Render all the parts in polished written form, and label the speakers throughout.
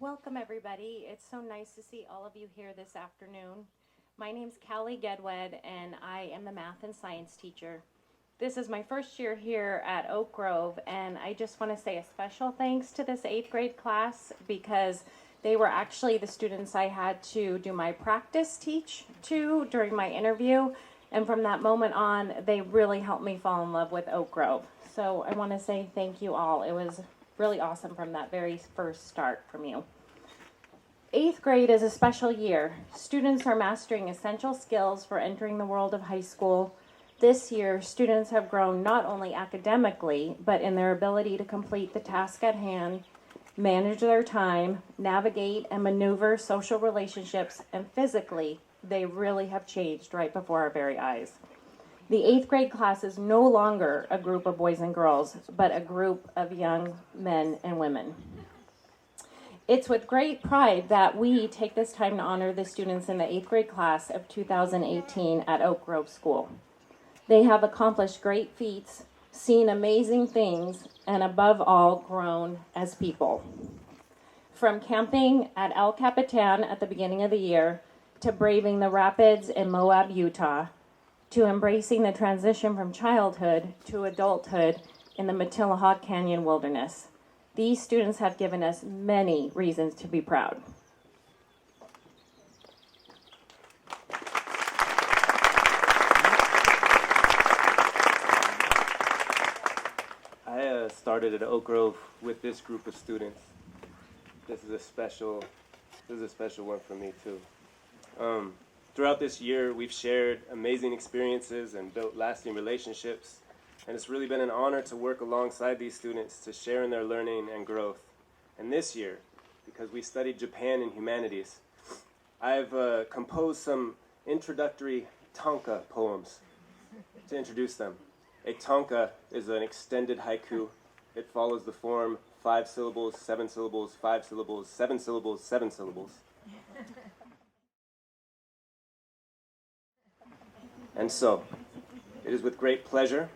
Speaker 1: Welcome, everybody. It's so nice to see all of you here this afternoon. My name's Callie Gedwed, and I am the math and science teacher. This is my first year here at Oak Grove, and I just want to say a special thanks to this 8th grade class because they were actually the students I had to do my practice teach to during my interview. And from that moment on, they really helped me fall in love with Oak Grove. So I want to say thank you all. It was really awesome from that very first start from you. 8th grade is a special year. Students are mastering essential skills for entering the world of high school. This year, students have grown not only academically, but in their ability to complete the task at hand, manage their time, navigate and maneuver social relationships, and physically, they really have changed right before our very eyes. The 8th grade class is no longer a group of boys and girls, but a group of young men and women. It's with great pride that we take this time to honor the students in the 8th grade class of 2018 at Oak Grove School. They have accomplished great feats, seen amazing things, and above all, grown as people. From camping at El Capitan at the beginning of the year, to braving the rapids in Moab, Utah, to embracing the transition from childhood to adulthood in the Matilahawk Canyon wilderness. These students have given us many reasons to be proud.
Speaker 2: I started at Oak Grove with this group of students. This is a special one for me too. Throughout this year, we've shared amazing experiences and built lasting relationships, and it's really been an honor to work alongside these students to share in their learning and growth. And this year, because we studied Japan and humanities, I've composed some introductory tanka poems to introduce them. A tanka is an extended haiku. It follows the form 5 syllables, 7 syllables, 5 syllables, 7 syllables, 7 syllables. And so, it is with great pleasure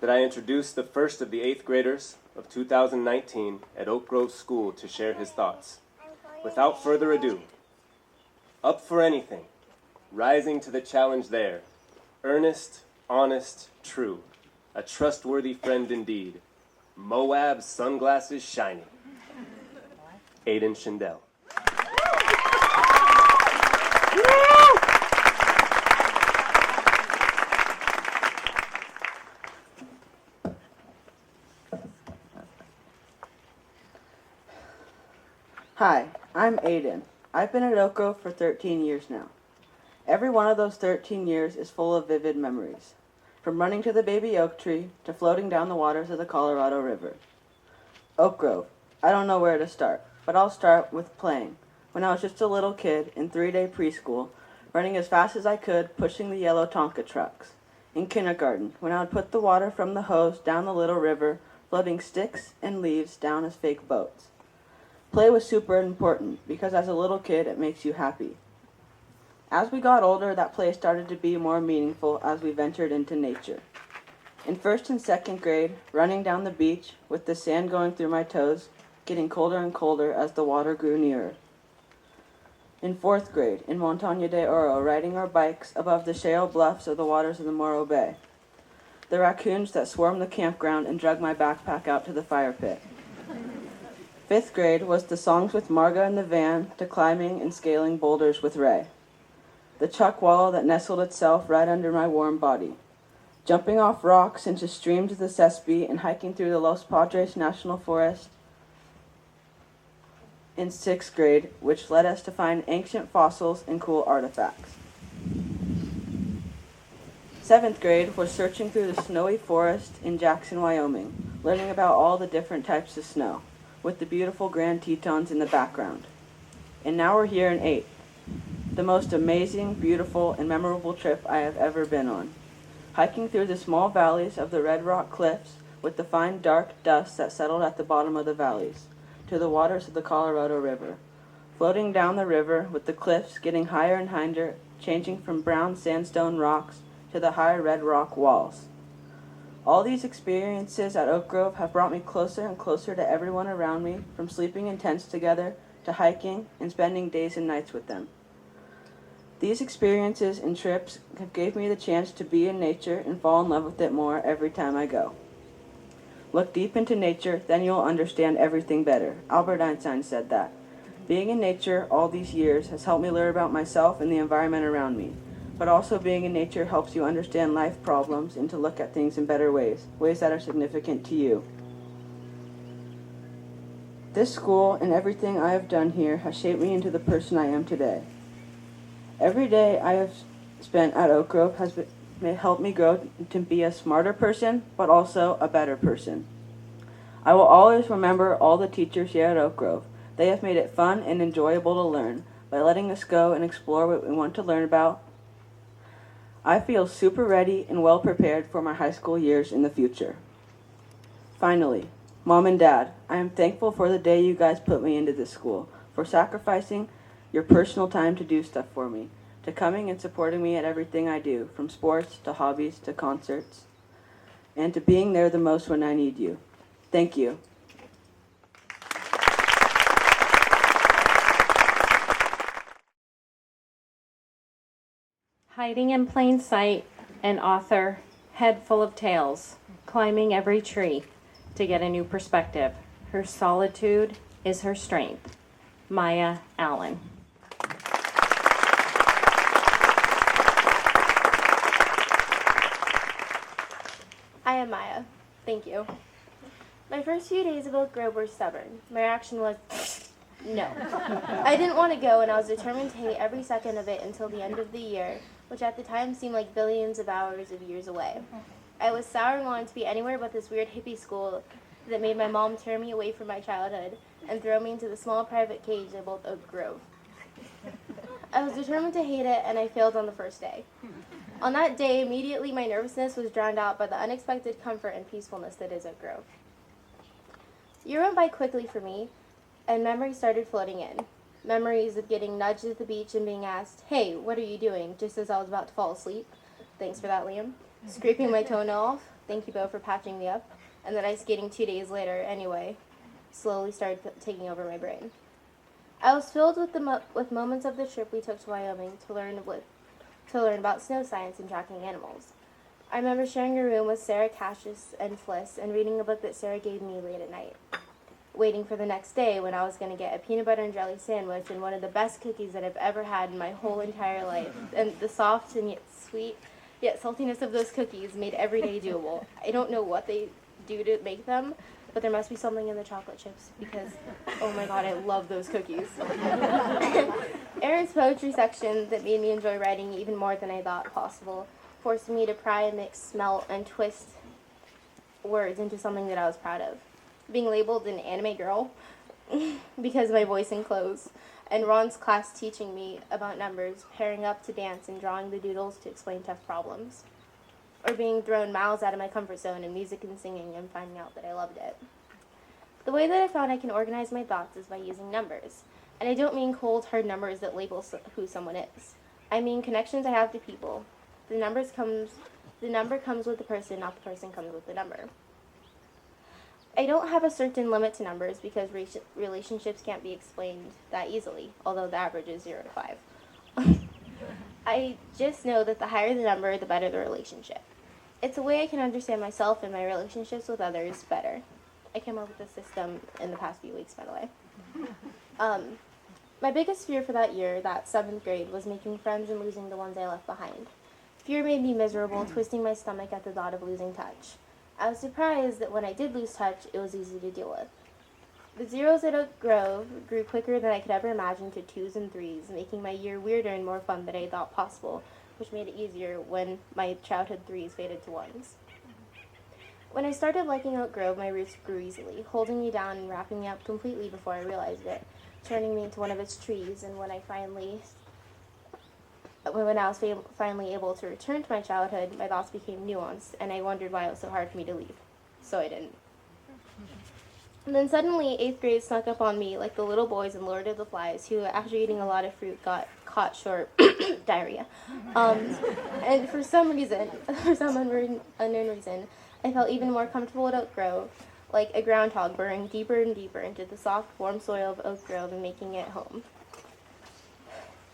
Speaker 2: that I introduce the first of the 8th graders of 2019 at Oak Grove School to share his thoughts. Without further ado, up for anything, rising to the challenge there, earnest, honest, true, a trustworthy friend indeed, Moab sunglasses shining, Aiden Schindel.
Speaker 3: Hi, I'm Aiden. I've been at Oak Grove for 13 years now. Every one of those 13 years is full of vivid memories, from running to the baby oak tree to floating down the waters of the Colorado River. Oak Grove. I don't know where to start, but I'll start with playing. When I was just a little kid in 3-day preschool, running as fast as I could, pushing the yellow Tonka trucks. In kindergarten, when I would put the water from the hose down the little river, floating sticks and leaves down as fake boats. Play was super important because as a little kid it makes you happy. As we got older, that play started to be more meaningful as we ventured into nature. In 1st and 2nd grade, running down the beach with the sand going through my toes, getting colder and colder as the water grew nearer. In 4th grade, in Montaña de Oro, riding our bikes above the shale bluffs of the waters of the Morro Bay. The raccoons that swarmed the campground and drug my backpack out to the fire pit. 5th grade was the songs with Marga in the van to climbing and scaling boulders with Ray. The chuck wallow that nestled itself right under my warm body. Jumping off rocks into streams of the Sespe and hiking through the Los Padres National Forest in 6th grade, which led us to find ancient fossils and cool artifacts. 7th grade was searching through the snowy forest in Jackson, Wyoming, learning about all the different types of snow, with the beautiful Grand Tetons in the background. And now we're here in 8th, the most amazing, beautiful, and memorable trip I have ever been on. Hiking through the small valleys of the Red Rock Cliffs with the fine dark dust that settled at the bottom of the valleys, to the waters of the Colorado River. Floating down the river with the cliffs getting higher and higher, changing from brown sandstone rocks to the high red rock walls. All these experiences at Oak Grove have brought me closer and closer to everyone around me, from sleeping in tents together to hiking and spending days and nights with them. These experiences and trips have gave me the chance to be in nature and fall in love with it more every time I go. Look deep into nature, then you'll understand everything better. Albert Einstein said that. Being in nature all these years has helped me learn about myself and the environment around me. But also being in nature helps you understand life problems and to look at things in better ways, ways that are significant to you. This school and everything I have done here has shaped me into the person I am today. Every day I have spent at Oak Grove has helped me grow to be a smarter person, but also a better person. I will always remember all the teachers here at Oak Grove. They have made it fun and enjoyable to learn by letting us go and explore what we want to learn about. I feel super ready and well prepared for my high school years in the future. Finally, Mom and Dad, I am thankful for the day you guys put me into this school, for sacrificing your personal time to do stuff for me, to coming and supporting me at everything I do, from sports to hobbies to concerts, and to being there the most when I need you. Thank you.
Speaker 1: Hiding in plain sight, an author, head full of tales, climbing every tree to get a new perspective. Her solitude is her strength. Maya Allen.
Speaker 4: I am Maya. Thank you. My first few days of Oak Grove were stubborn. My reaction was, no. I didn't want to go, and I was determined to hate every second of it until the end of the year, which at the time seemed like billions of hours of years away. I was sour and wanted to be anywhere but this weird hippie school that made my mom turn me away from my childhood and throw me into the small private cage they built Oak Grove. I was determined to hate it, and I failed on the first day. On that day, immediately my nervousness was drowned out by the unexpected comfort and peacefulness that is Oak Grove. Year went by quickly for me, and memories started floating in. Memories of getting nudged at the beach and being asked, "Hey, what are you doing?" just as I was about to fall asleep. Thanks for that, Liam. Scraping my toenail off. Thank you, Bo, for patching me up. And then ice skating 2 days later, anyway, slowly started taking over my brain. I was filled with moments of the trip we took to Wyoming to learn about snow science and tracking animals. I remember sharing a room with Sarah, Cassius, and Fliss and reading a book that Sarah gave me late at night. Waiting for the next day when I was going to get a peanut butter and jelly sandwich and one of the best cookies that I've ever had in my whole entire life. And the soft and yet sweet, yet saltiness of those cookies made every day doable. I don't know what they do to make them, but there must be something in the chocolate chips because, oh my god, I love those cookies. Aaron's poetry section that made me enjoy writing even more than I thought possible, forced me to pry and mix, smelt, and twist words into something that I was proud of. Being labeled an anime girl because of my voice and clothes, and Ron's class teaching me about numbers, pairing up to dance and drawing the doodles to explain tough problems. Or being thrown miles out of my comfort zone in music and singing and finding out that I loved it. The way that I found I can organize my thoughts is by using numbers. And I don't mean cold, hard numbers that label who someone is. I mean connections I have to people. The number comes with the person, not the person comes with the number. I don't have a certain limit to numbers because relationships can't be explained that easily, although the average is 0 to 5. I just know that the higher the number, the better the relationship. It's a way I can understand myself and my relationships with others better. I came up with this system in the past few weeks, by the way. My biggest fear for that year, that 7th grade, was making friends and losing the ones I left behind. Fear made me miserable, twisting my stomach at the thought of losing touch. I was surprised that when I did lose touch, it was easy to deal with. The zeros at Oak Grove grew quicker than I could ever imagine to 2s and 3s, making my year weirder and more fun than I thought possible, which made it easier when my childhood 3s faded to 1s. When I started liking Oak Grove, my roots grew easily, holding me down and wrapping me up completely before I realized it, turning me into one of its trees, and when I was finally able to return to my childhood, my thoughts became nuanced, and I wondered why it was so hard for me to leave. So I didn't. And then suddenly, 8th grade snuck up on me like the little boys in Lord of the Flies, who, after eating a lot of fruit, got caught short diarrhea. And for some unknown reason, I felt even more comfortable at Oak Grove, like a groundhog burrowing deeper and deeper into the soft, warm soil of Oak Grove and making it home.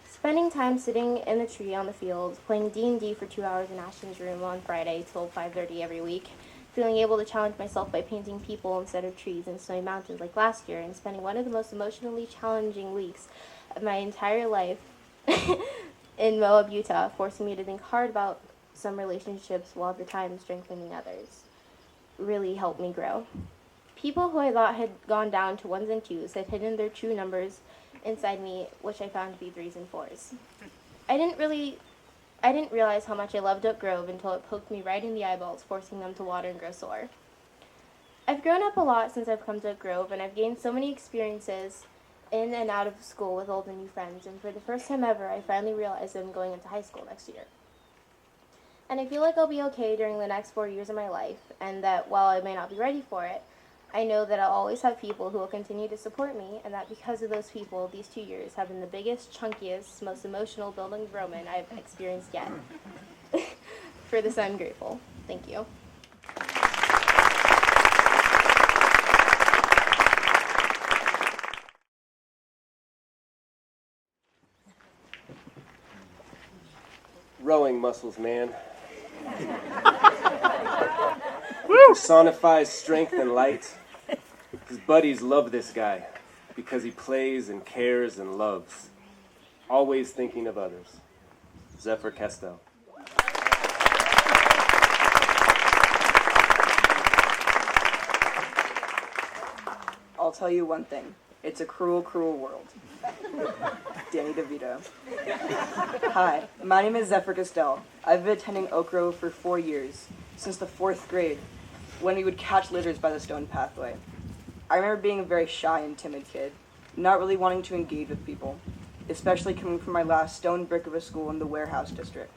Speaker 4: Spending time sitting in the tree on the field, playing D&D for 2 hours in Ashton's room on Friday till 5:30 every week, feeling able to challenge myself by painting people instead of trees and snowy mountains like last year, and spending one of the most emotionally challenging weeks of my entire life in Moab, Utah, forcing me to think hard about some relationships while at the time strengthening others, really helped me grow. People who I thought had gone down to ones and twos had hidden their true numbers inside me, which I found to be threes and fours. I didn't realize how much I loved Oak Grove until it poked me right in the eyeballs, forcing them to water and grow sore. I've grown up a lot since I've come to Oak Grove, and I've gained so many experiences in and out of school with old and new friends, and for the first time ever, I finally realized I'm going into high school next year. And I feel like I'll be okay during the next 4 years of my life, and that while I may not be ready for it, I know that I'll always have people who will continue to support me, and that because of those people, these 2 years have been the biggest, chunkiest, most emotional building of Roman I've experienced yet. For this, I'm grateful. Thank you.
Speaker 2: Rowing muscles, man. Personifies strength and light. His buddies love this guy because he plays and cares and loves, always thinking of others. Zephyr Castell.
Speaker 3: I'll tell you one thing. It's a cruel, cruel world. Danny DeVito. Hi, my name is Zephyr Castell. I've been attending Oak Grove for 4 years, since the 4th grade, when we would catch lizards by the stone pathway. I remember being a very shy and timid kid, not really wanting to engage with people, especially coming from my last stone brick of a school in the warehouse district.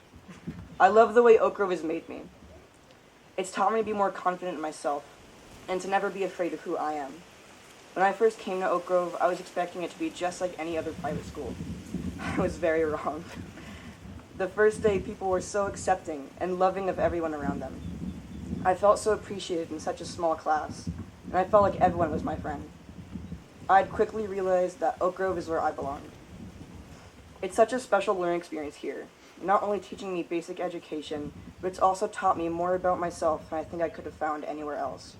Speaker 3: I love the way Oak Grove has made me. It's taught me to be more confident in myself, and to never be afraid of who I am. When I first came to Oak Grove, I was expecting it to be just like any other private school. I was very wrong. The first day, people were so accepting and loving of everyone around them. I felt so appreciated in such a small class, and I felt like everyone was my friend. I'd quickly realized that Oak Grove is where I belonged. It's such a special learning experience here, not only teaching me basic education, but it's also taught me more about myself than I think I could have found anywhere else.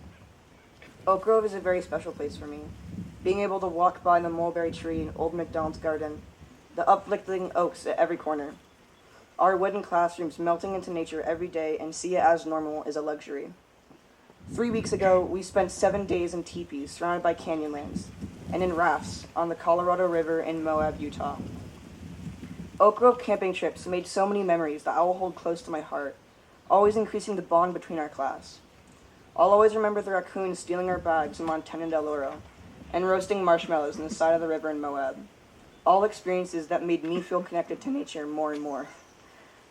Speaker 3: Oak Grove is a very special place for me. Being able to walk by the mulberry tree in Old MacDonald's garden, the uplifting oaks at every corner, our wooden classrooms melting into nature every day and see it as normal is a luxury. 3 weeks ago, we spent 7 days in teepees surrounded by canyonlands and in rafts on the Colorado River in Moab, Utah. Oak Grove camping trips made so many memories that I will hold close to my heart, always increasing the bond between our class. I'll always remember the raccoons stealing our bags in Montana del Oro and roasting marshmallows on the side of the river in Moab. All experiences that made me feel connected to nature more and more.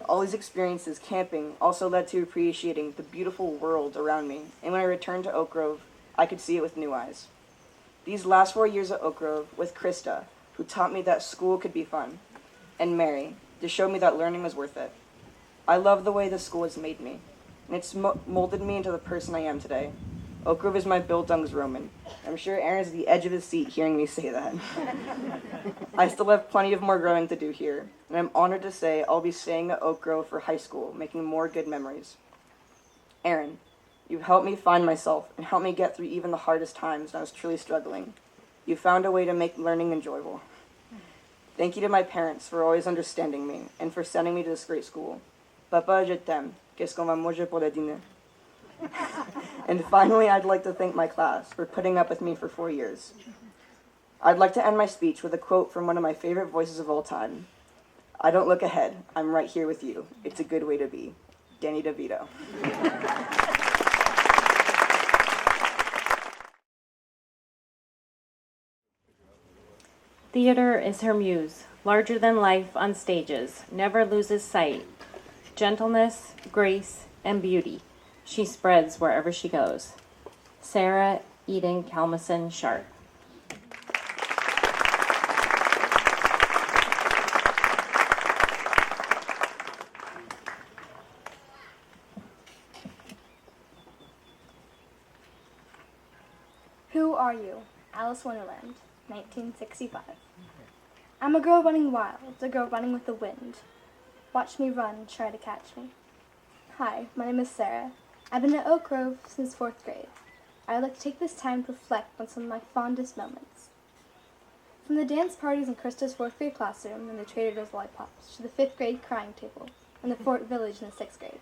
Speaker 3: All these experiences camping also led to appreciating the beautiful world around me, and when I returned to Oak Grove, I could see it with new eyes. These last 4 years at Oak Grove, with Krista, who taught me that school could be fun, and Mary, to show me that learning was worth it. I love the way the school has made me, and it's molded me into the person I am today. Oak Grove is my Bildungsroman. I'm sure Aaron's at the edge of his seat hearing me say that. I still have plenty of more growing to do here, and I'm honored to say I'll be staying at Oak Grove for high school, making more good memories. Aaron, you've helped me find myself and helped me get through even the hardest times when I was truly struggling. You found a way to make learning enjoyable. Thank you to my parents for always understanding me and for sending me to this great school. Papa, je t'aime. Qu'est-ce qu'on va manger pour le dîner? And finally, I'd like to thank my class for putting up with me for 4 years. I'd like to end my speech with a quote from one of my favorite voices of all time. I don't look ahead. I'm right here with you. It's a good way to be. Danny DeVito.
Speaker 1: Theater is her muse, larger than life on stages, never loses sight. Gentleness, grace, and beauty she spreads wherever she goes. Sarah Eden Kalmason Sharp.
Speaker 5: Who are you? Alice Wonderland, 1965. I'm a girl running wild, a girl running with the wind. Watch me run, try to catch me. Hi, my name is Sarah. I've been at Oak Grove since 4th grade. I would like to take this time to reflect on some of my fondest moments. From the dance parties in Krista's 4th grade classroom and the Trader Joe's lollipops, to the 5th grade crying table, and the Fort Village in the 6th grade.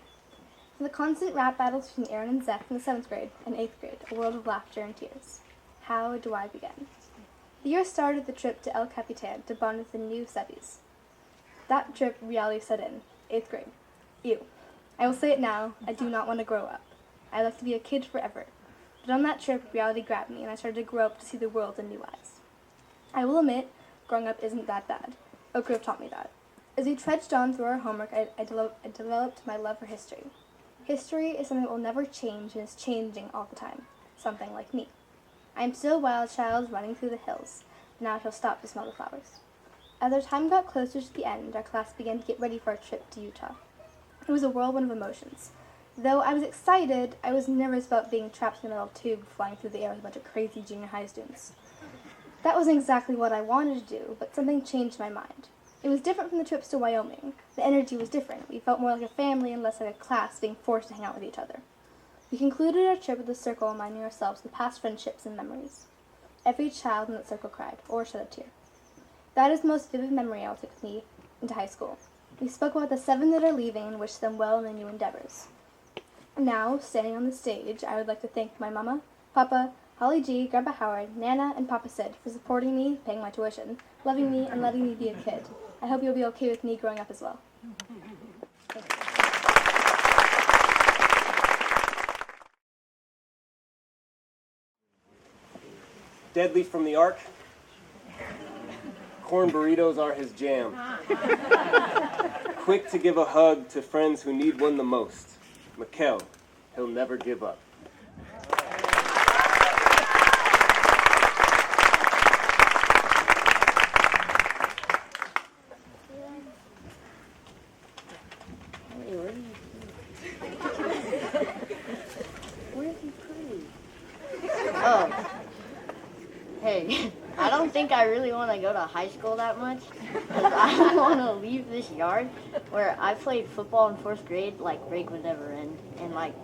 Speaker 5: From the constant rap battles between Aaron and Zeph in the 7th grade and 8th grade, a world of laughter and tears. How do I begin? The year started with the trip to El Capitan to bond with the new Sebbies. That trip, reality set in. 8th grade. Ew. I will say it now, I do not want to grow up. I like to be a kid forever. But on that trip, reality grabbed me, and I started to grow up to see the world in new eyes. I will admit, growing up isn't that bad. Oak Grove taught me that. As we trudged on through our homework, I developed my love for history. History is something that will never change and is changing all the time. Something like me. I am still a wild child running through the hills. Now I shall stop to smell the flowers. As our time got closer to the end, our class began to get ready for our trip to Utah. It was a whirlwind of emotions. Though I was excited, I was nervous about being trapped in a metal tube flying through the air with a bunch of crazy junior high students. That wasn't exactly what I wanted to do, but something changed my mind. It was different from the trips to Wyoming. The energy was different. We felt more like a family and less like a class being forced to hang out with each other. We concluded our trip with a circle reminding ourselves of the past friendships and memories. Every child in that circle cried, or shed a tear. That is the most vivid memory I'll take with me into high school. We spoke about the 7 that are leaving and wished them well in their new endeavors. Now, standing on the stage, I would like to thank my mama, Papa, Holly G, Grandpa Howard, Nana, and Papa Sid for supporting me, paying my tuition, loving me, and letting me be a kid. I hope you'll be okay with me growing up as well.
Speaker 2: Deadly from the Ark. Corn burritos are his jam. Quick to give a hug to friends who need one the most. Mikkel, he'll never give up.
Speaker 6: Oh, hey, I don't think I really want to go to high school that much, because I want to leave this yard where I played football in 4th grade, like break would never end, and like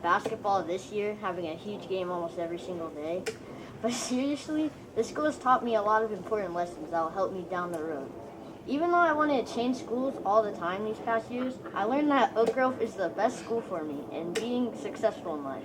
Speaker 6: basketball this year, having a huge game almost every single day. But seriously, this school has taught me a lot of important lessons that will help me down the road. Even though I wanted to change schools all the time these past years, I learned that Oak Grove is the best school for me in being successful in life.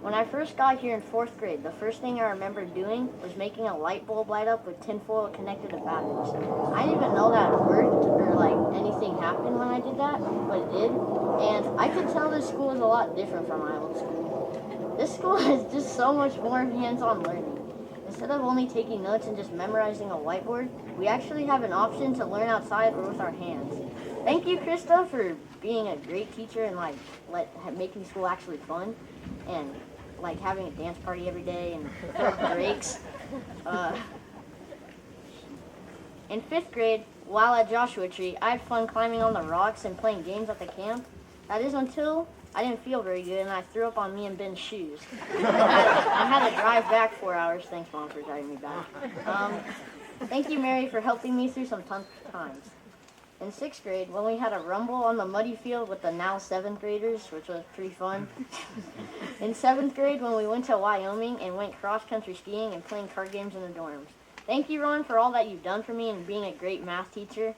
Speaker 6: When I first got here in 4th grade, the first thing I remember doing was making a light bulb light up with tinfoil connected to batteries. I didn't even know that it worked or like anything happened when I did that, but it did. And I could tell this school is a lot different from my old school. This school is just so much more hands-on learning. Instead of only taking notes and just memorizing a whiteboard, we actually have an option to learn outside or with our hands. Thank you, Krista, for being a great teacher and making school actually fun, and like having a dance party every day and breaks. In 5th grade, while at Joshua Tree, I had fun climbing on the rocks and playing games at the camp. That is until I didn't feel very good and I threw up on me and Ben's shoes. I had to drive back 4 hours. Thanks, Mom, for driving me back. Thank you, Mary, for helping me through some tough times. In 6th grade, when we had a rumble on the muddy field with the now 7th graders, which was pretty fun. In 7th grade, when we went to Wyoming and went cross-country skiing and playing card games in the dorms. Thank you, Ron, for all that you've done for me and being a great math teacher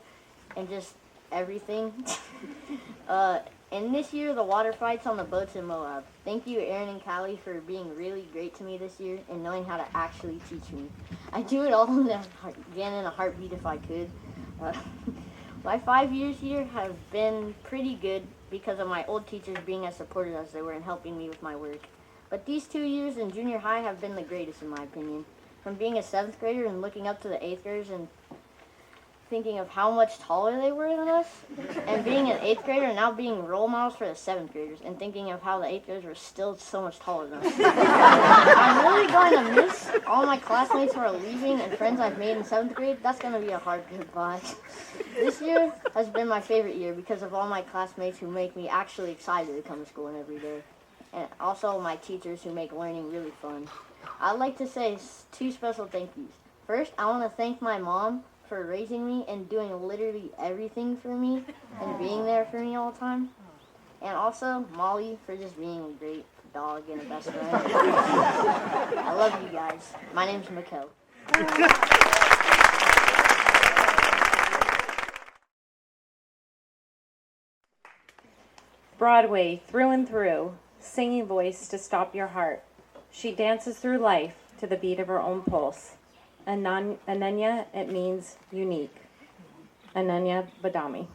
Speaker 6: and just everything. And this year, the water fights on the boats in Moab. Thank you, Aaron and Callie, for being really great to me this year and knowing how to actually teach me. I'd do it all again in a heartbeat if I could. My 5 years here have been pretty good because of my old teachers being as supportive as they were in helping me with my work. But these 2 years in junior high have been the greatest in my opinion. From being a 7th grader and looking up to the 8th graders and thinking of how much taller they were than us, and being an 8th grader and now being role models for the 7th graders and thinking of how the 8th graders were still so much taller than us. I'm really going to miss all my classmates who are leaving and friends I've made in 7th grade. That's going to be a hard goodbye. This year has been my favorite year because of all my classmates who make me actually excited to come to school every day, and also my teachers who make learning really fun. I'd like to say two special thank yous. First, I want to thank my mom for raising me and doing literally everything for me and being there for me all the time. And also, Molly for just being a great dog and a best friend. I love you guys. My name's Mikkel.
Speaker 1: Broadway through and through, singing voice to stop your heart. She dances through life to the beat of her own pulse. Ananya, it means unique. Ananya Badami.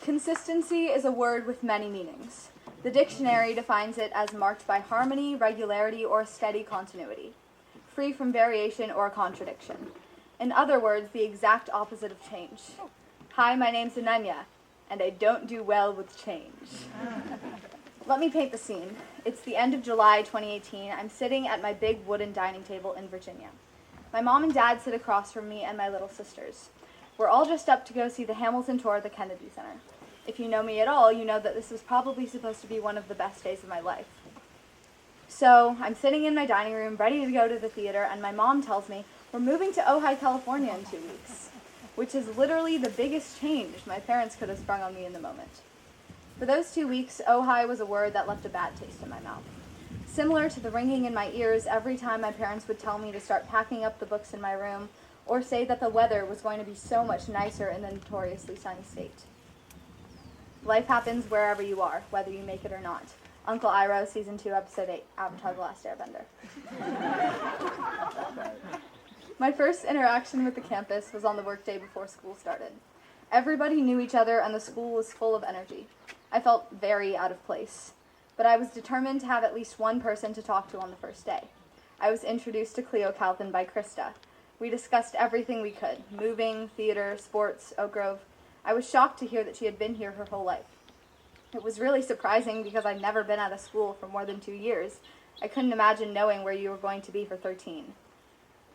Speaker 5: Consistency is a word with many meanings. The dictionary defines it as marked by harmony, regularity, or steady continuity, free from variation or contradiction. In other words, the exact opposite of change. Hi, my name's Ananya, and I don't do well with change. Let me paint the scene. It's the end of July 2018. I'm sitting at my big wooden dining table in Virginia. My mom and dad sit across from me and my little sisters. We're all dressed up to go see the Hamilton tour at the Kennedy Center. If you know me at all, you know that this was probably supposed to be one of the best days of my life. So I'm sitting in my dining room ready to go to the theater, and my mom tells me we're moving to Ojai, California in 2 weeks, which is literally the biggest change my parents could have sprung on me in the moment. For those 2 weeks, Ojai was a word that left a bad taste in my mouth. Similar to the ringing in my ears every time my parents would tell me to start packing up the books in my room, or say that the weather was going to be so much nicer in the notoriously sunny state. Life happens wherever you are, whether you make it or not. Uncle Iroh, Season 2, Episode 8, Avatar: The Last Airbender. My first interaction with the campus was on the workday before school started. Everybody knew each other and the school was full of energy. I felt very out of place, but I was determined to have at least one person to talk to on the first day. I was introduced to Cleo Calvin by Krista. We discussed everything we could: moving, theater, sports, Oak Grove. I was shocked to hear that she had been here her whole life. It was really surprising because I'd never been out of school for more than 2 years. I couldn't imagine knowing where you were going to be for 13.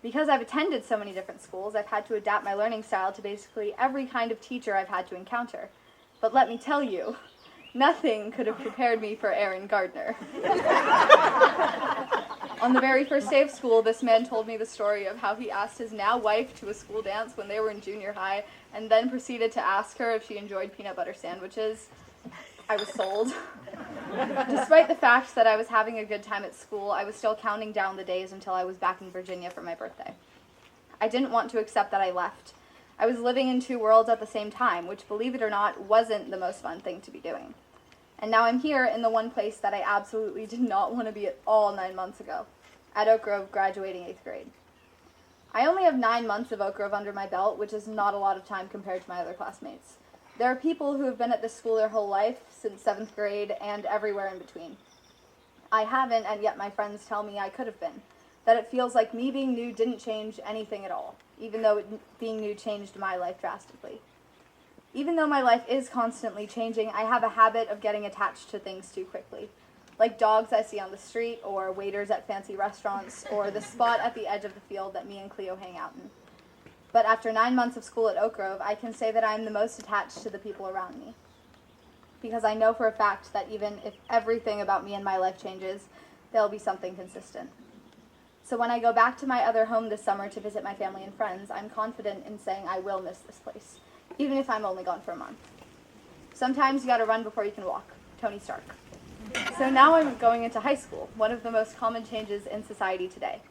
Speaker 5: Because I've attended so many different schools, I've had to adapt my learning style to basically every kind of teacher I've had to encounter. But let me tell you, nothing could have prepared me for Aaron Gardner. On the very first day of school, this man told me the story of how he asked his now wife to a school dance when they were in junior high, and then proceeded to ask her if she enjoyed peanut butter sandwiches. I was sold. Despite the fact that I was having a good time at school, I was still counting down the days until I was back in Virginia for my birthday. I didn't want to accept that I left. I was living in two worlds at the same time, which, believe it or not, wasn't the most fun thing to be doing. And now I'm here in the one place that I absolutely did not want to be at all 9 months ago, at Oak Grove, graduating 8th grade. I only have 9 months of Oak Grove under my belt, which is not a lot of time compared to my other classmates. There are people who have been at this school their whole life, since 7th grade, and everywhere in between. I haven't, and yet my friends tell me I could have been. That it feels like me being new didn't change anything at all, even though being new changed my life drastically. Even though my life is constantly changing, I have a habit of getting attached to things too quickly. Like dogs I see on the street, or waiters at fancy restaurants, or the spot at the edge of the field that me and Cleo hang out in. But after 9 months of school at Oak Grove, I can say that I am the most attached to the people around me. Because I know for a fact that even if everything about me and my life changes, there'll be something consistent. So when I go back to my other home this summer to visit my family and friends, I'm confident in saying I will miss this place, even if I'm only gone for a month. Sometimes you gotta run before you can walk. Tony Stark. So now I'm going into high school, one of the most common changes in society today.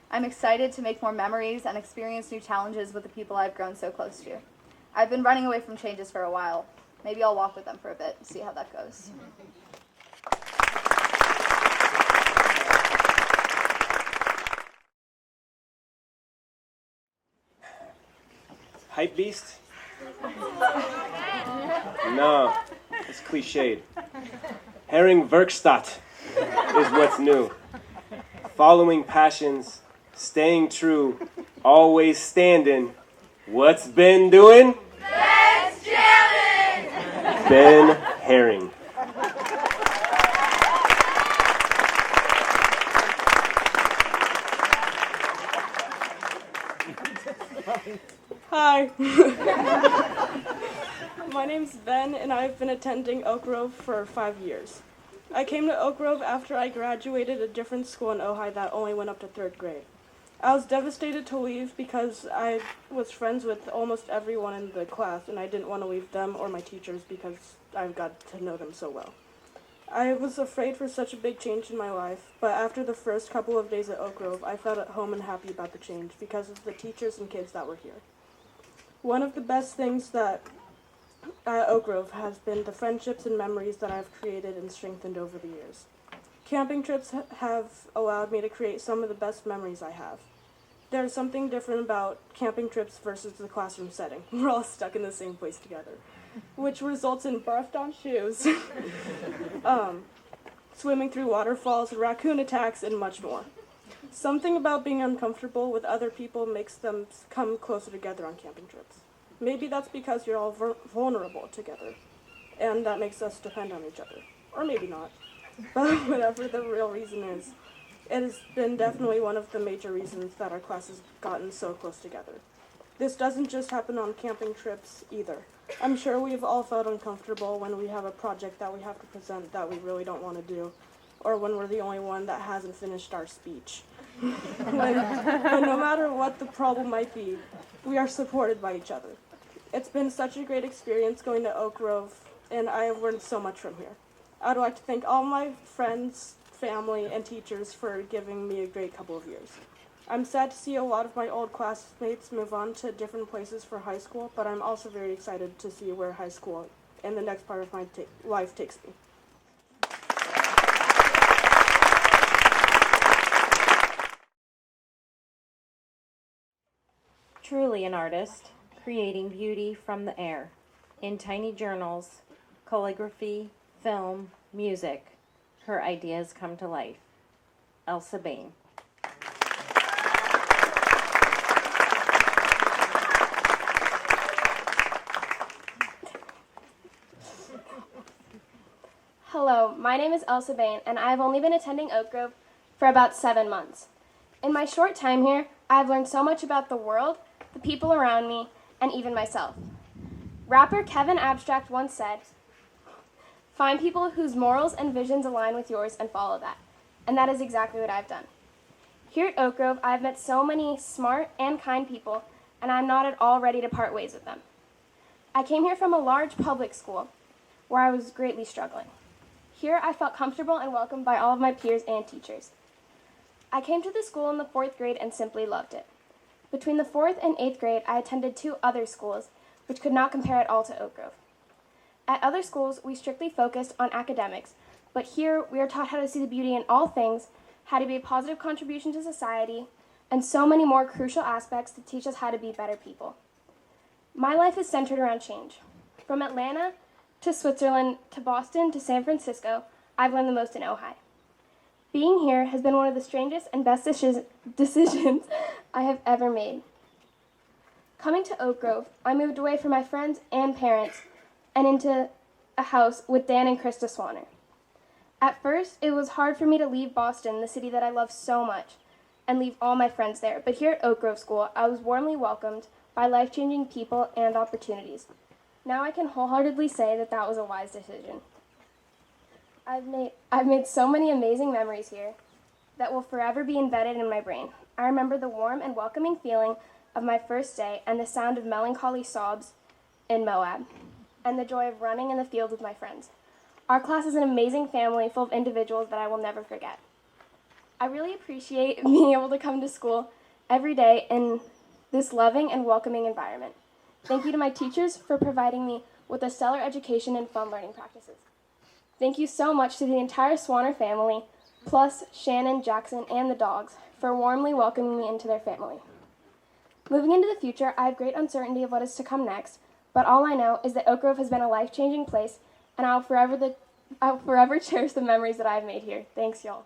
Speaker 5: I'm excited to make more memories and experience new challenges with the people I've grown so close to. I've been running away from changes for a while. Maybe I'll walk with them for a bit, see how that goes.
Speaker 2: Hype beast? No, it's cliched. Herring Werkstatt is what's new. Following passions, staying true, always standing. What's Ben doing?
Speaker 7: Ben's jamming!
Speaker 2: Ben Herring.
Speaker 8: Hi. My My name's Ben, and I've been attending Oak Grove for 5 years. I came to Oak Grove after I graduated a different school in Ojai that only went up to 3rd grade. I was devastated to leave because I was friends with almost everyone in the class, and I didn't want to leave them or my teachers because I got to know them so well. I was afraid for such a big change in my life, but after the first couple of days at Oak Grove, I felt at home and happy about the change because of the teachers and kids that were here. One of the best things that at Oak Grove has been the friendships and memories that I've created and strengthened over the years. Camping trips have allowed me to create some of the best memories I have. There's something different about camping trips versus the classroom setting. We're all stuck in the same place together, which results in barfed-on shoes, swimming through waterfalls, raccoon attacks, and much more. Something about being uncomfortable with other people makes them come closer together on camping trips. Maybe that's because you're all vulnerable together, and that makes us depend on each other. Or maybe not. But whatever the real reason is, it has been definitely one of the major reasons that our class has gotten so close together. This doesn't just happen on camping trips either. I'm sure we've all felt uncomfortable when we have a project that we have to present that we really don't want to do, or when we're the only one that hasn't finished our speech. But no matter what the problem might be, we are supported by each other. It's been such a great experience going to Oak Grove, and I have learned so much from here. I'd like to thank all my friends, family, and teachers for giving me a great couple of years. I'm sad to see a lot of my old classmates move on to different places for high school, but I'm also very excited to see where high school and the next part of my life takes me.
Speaker 1: Truly an artist, creating beauty from the air. In tiny journals, calligraphy, film, music, her ideas come to life. Elsa Bain.
Speaker 5: Hello, my name is Elsa Bain, and I have only been attending Oak Grove for about 7 months. In my short time here, I have learned so much about the world, the people around me, and even myself. Rapper Kevin Abstract once said, "Find people whose morals and visions align with yours and follow that." And that is exactly what I've done. Here at Oak Grove, I've met so many smart and kind people, and I'm not at all ready to part ways with them. I came here from a large public school where I was greatly struggling. Here, I felt comfortable and welcomed by all of my peers and teachers. I came to the school in the 4th grade and simply loved it. Between the 4th and 8th grade, I attended 2 other schools, which could not compare at all to Oak Grove. At other schools, we strictly focused on academics, but here we are taught how to see the beauty in all things, how to be a positive contribution to society, and so many more crucial aspects to teach us how to be better people. My life is centered around change. From Atlanta to Switzerland to Boston to San Francisco, I've learned the most in Ojai. Being here has been one of the strangest and best decisions I have ever made. Coming to Oak Grove, I moved away from my friends and parents and into a house with Dan and Krista Swanner. At first, it was hard for me to leave Boston, the city that I love so much, and leave all my friends there. But here at Oak Grove School, I was warmly welcomed by life-changing people and opportunities. Now I can wholeheartedly say that that was a wise decision. I've made so many amazing memories here that will forever be embedded in my brain. I remember the warm and welcoming feeling of my first day and the sound of melancholy sobs in Moab, and the joy of running in the fields with my friends. Our class is an amazing family full of individuals that I will never forget. I really appreciate being able to come to school every day in this loving and welcoming environment. Thank you to my teachers for providing me with a stellar education and fun learning practices. Thank you so much to the entire Swanner family, plus Shannon, Jackson, and the dogs, for warmly welcoming me into their family. Moving into the future, I have great uncertainty of what is to come next, but all I know is that Oak Grove has been a life-changing place, and I'll forever cherish the memories that I've made here. Thanks, y'all.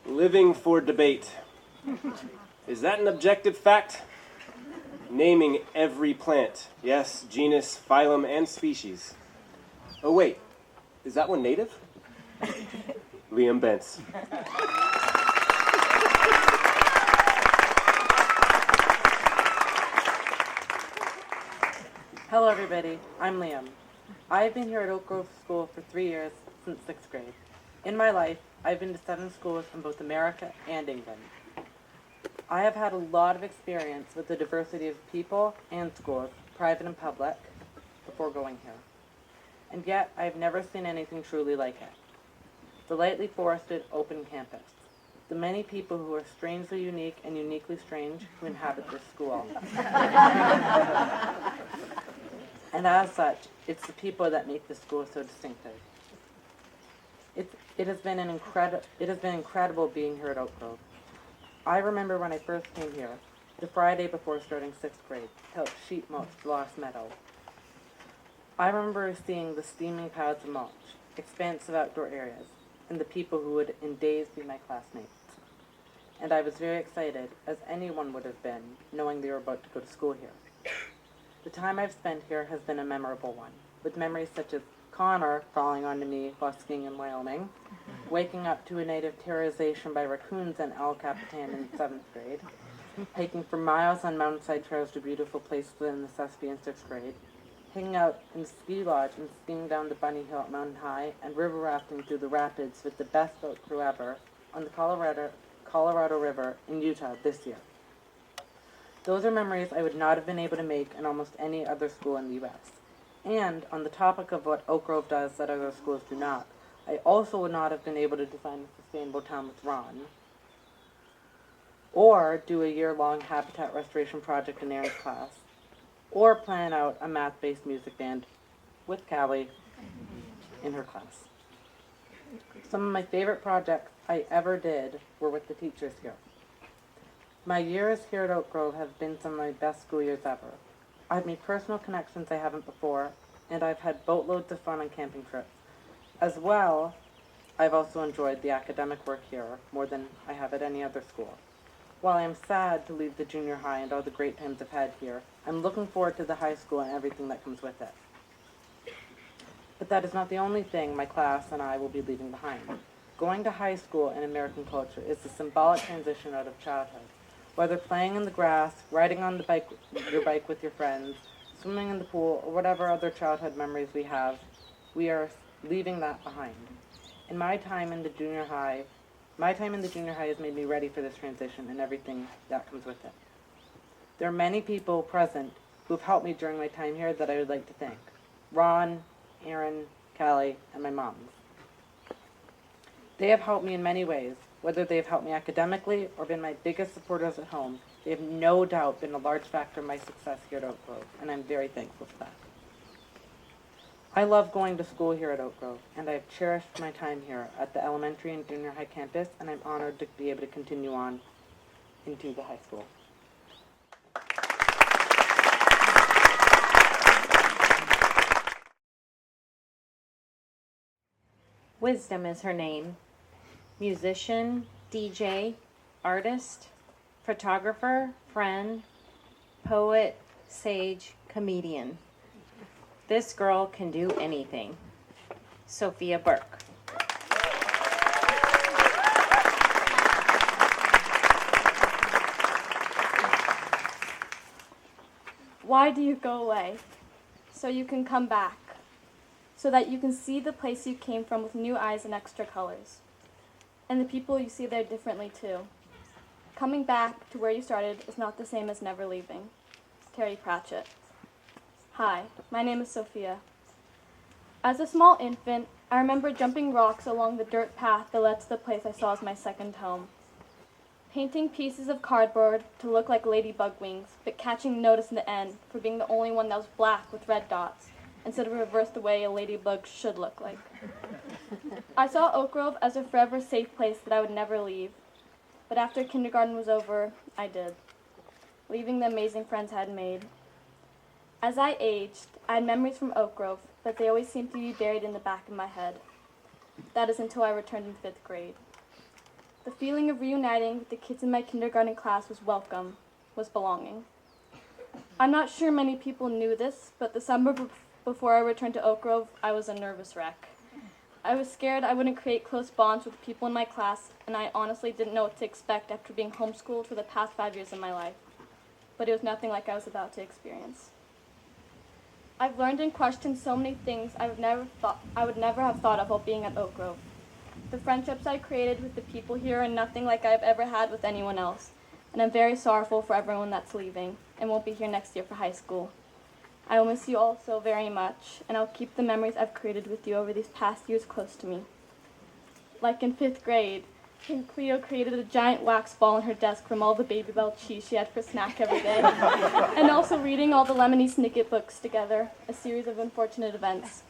Speaker 2: Living for debate. Is that an objective fact? Naming every plant. Yes, genus, phylum, and species. Oh wait, is that one native? Liam Bentz.
Speaker 3: Hello everybody, I'm Liam. I've been here at Oak Grove School for 3 years, since 6th grade. In my life, I've been to 7 schools in both America and England. I have had a lot of experience with the diversity of people and schools, private and public, before going here. And yet, I've never seen anything truly like it. The lightly forested, open campus. The many people who are strangely unique and uniquely strange who inhabit this school. And as such, it's the people that make the school so distinctive. It has been incredible being here at Oak Grove. I remember when I first came here, the Friday before starting 6th grade, to help sheep mulch the Lost Meadow. I remember seeing the steaming piles of mulch, expansive outdoor areas, and the people who would in days be my classmates. And I was very excited, as anyone would have been, knowing they were about to go to school here. The time I've spent here has been a memorable one, with memories such as Connor falling onto me while skiing in Wyoming, waking up to a native terrorization by raccoons in El Capitan in 7th grade, hiking for miles on mountainside trails to beautiful places in the Sespe in 6th grade, hanging out in the ski lodge and skiing down the Bunny Hill at Mountain High, and river rafting through the rapids with the best boat crew ever on the Colorado River in Utah this year. Those are memories I would not have been able to make in almost any other school in the U.S. And on the topic of what Oak Grove does that other schools do not, I also would not have been able to design a sustainable town with Ron, or do a year-long habitat restoration project in Aaron's class, or plan out a math-based music band with Callie in her class. Some of my favorite projects I ever did were with the teachers here. My years here at Oak Grove have been some of my best school years ever. I've made personal connections I haven't before, and I've had boatloads of fun on camping trips. As well, I've also enjoyed the academic work here more than I have at any other school. While I am sad to leave the junior high and all the great times I've had here, I'm looking forward to the high school and everything that comes with it. But that is not the only thing my class and I will be leaving behind. Going to high school in American culture is the symbolic transition out of childhood. Whether playing in the grass, riding on your bike with your friends, swimming in the pool, or whatever other childhood memories we have, we are leaving that behind. In my time in the junior high has made me ready for this transition and everything that comes with it. There are many people present who have helped me during my time here that I would like to thank. Ron, Aaron, Callie, and my mom. They have helped me in many ways. Whether they have helped me academically or been my biggest supporters at home, they have no doubt been a large factor in my success here at Oak Grove, and I'm very thankful for that. I love going to school here at Oak Grove, and I've cherished my time here at the elementary and junior high campus, and I'm honored to be able to continue on into the high school.
Speaker 1: Wisdom is her name. Musician, DJ, artist, photographer, friend, poet, sage, comedian. This girl can do anything. Sophia Burke.
Speaker 5: Why do you go away? So you can come back. So that you can see the place you came from with new eyes and extra colors. And the people you see there differently too. Coming back to where you started is not the same as never leaving. Terry Pratchett. Hi, my name is Sophia. As a small infant, I remember jumping rocks along the dirt path that led to the place I saw as my second home. Painting pieces of cardboard to look like ladybug wings, but catching notice in the end for being the only one that was black with red dots, instead of reversed the way a ladybug should look like. I saw Oak Grove as a forever safe place that I would never leave. But after kindergarten was over, I did, leaving the amazing friends I had made. As I aged, I had memories from Oak Grove, but they always seemed to be buried in the back of my head. That is until I returned in 5th grade. The feeling of reuniting with the kids in my kindergarten class was welcome, was belonging. I'm not sure many people knew this, but the summer before I returned to Oak Grove, I was a nervous wreck. I was scared I wouldn't create close bonds with people in my class, and I honestly didn't know what to expect after being homeschooled for the past 5 years of my life. But it was nothing like I was about to experience. I've learned and questioned so many things I would never have thought of while being at Oak Grove. The friendships I created with the people here are nothing like I've ever had with anyone else, and I'm very sorrowful for everyone that's leaving and won't be here next year for high school. I will miss you all so very much, and I'll keep the memories I've created with you over these past years close to me. Like in 5th grade, Cleo created a giant wax ball on her desk from all the Baby Bell cheese she had for snack every day, and also reading all the Lemony Snicket books together, a series of unfortunate events.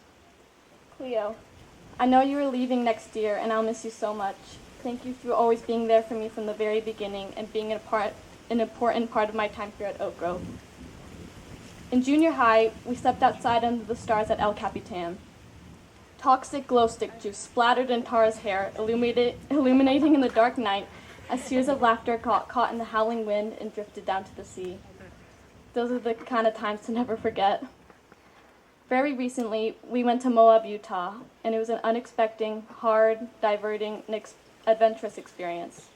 Speaker 5: Cleo, I know you are leaving next year, and I'll miss you so much. Thank you for always being there for me from the very beginning and being an important part of my time here at Oak Grove. In junior high, we stepped outside under the stars at El Capitan. Toxic glow stick juice splattered in Tara's hair, illuminating in the dark night as tears of laughter caught in the howling wind and drifted down to the sea. Those are the kind of times to never forget. Very recently, we went to Moab, Utah, and it was an unexpected, hard, diverting, and adventurous experience.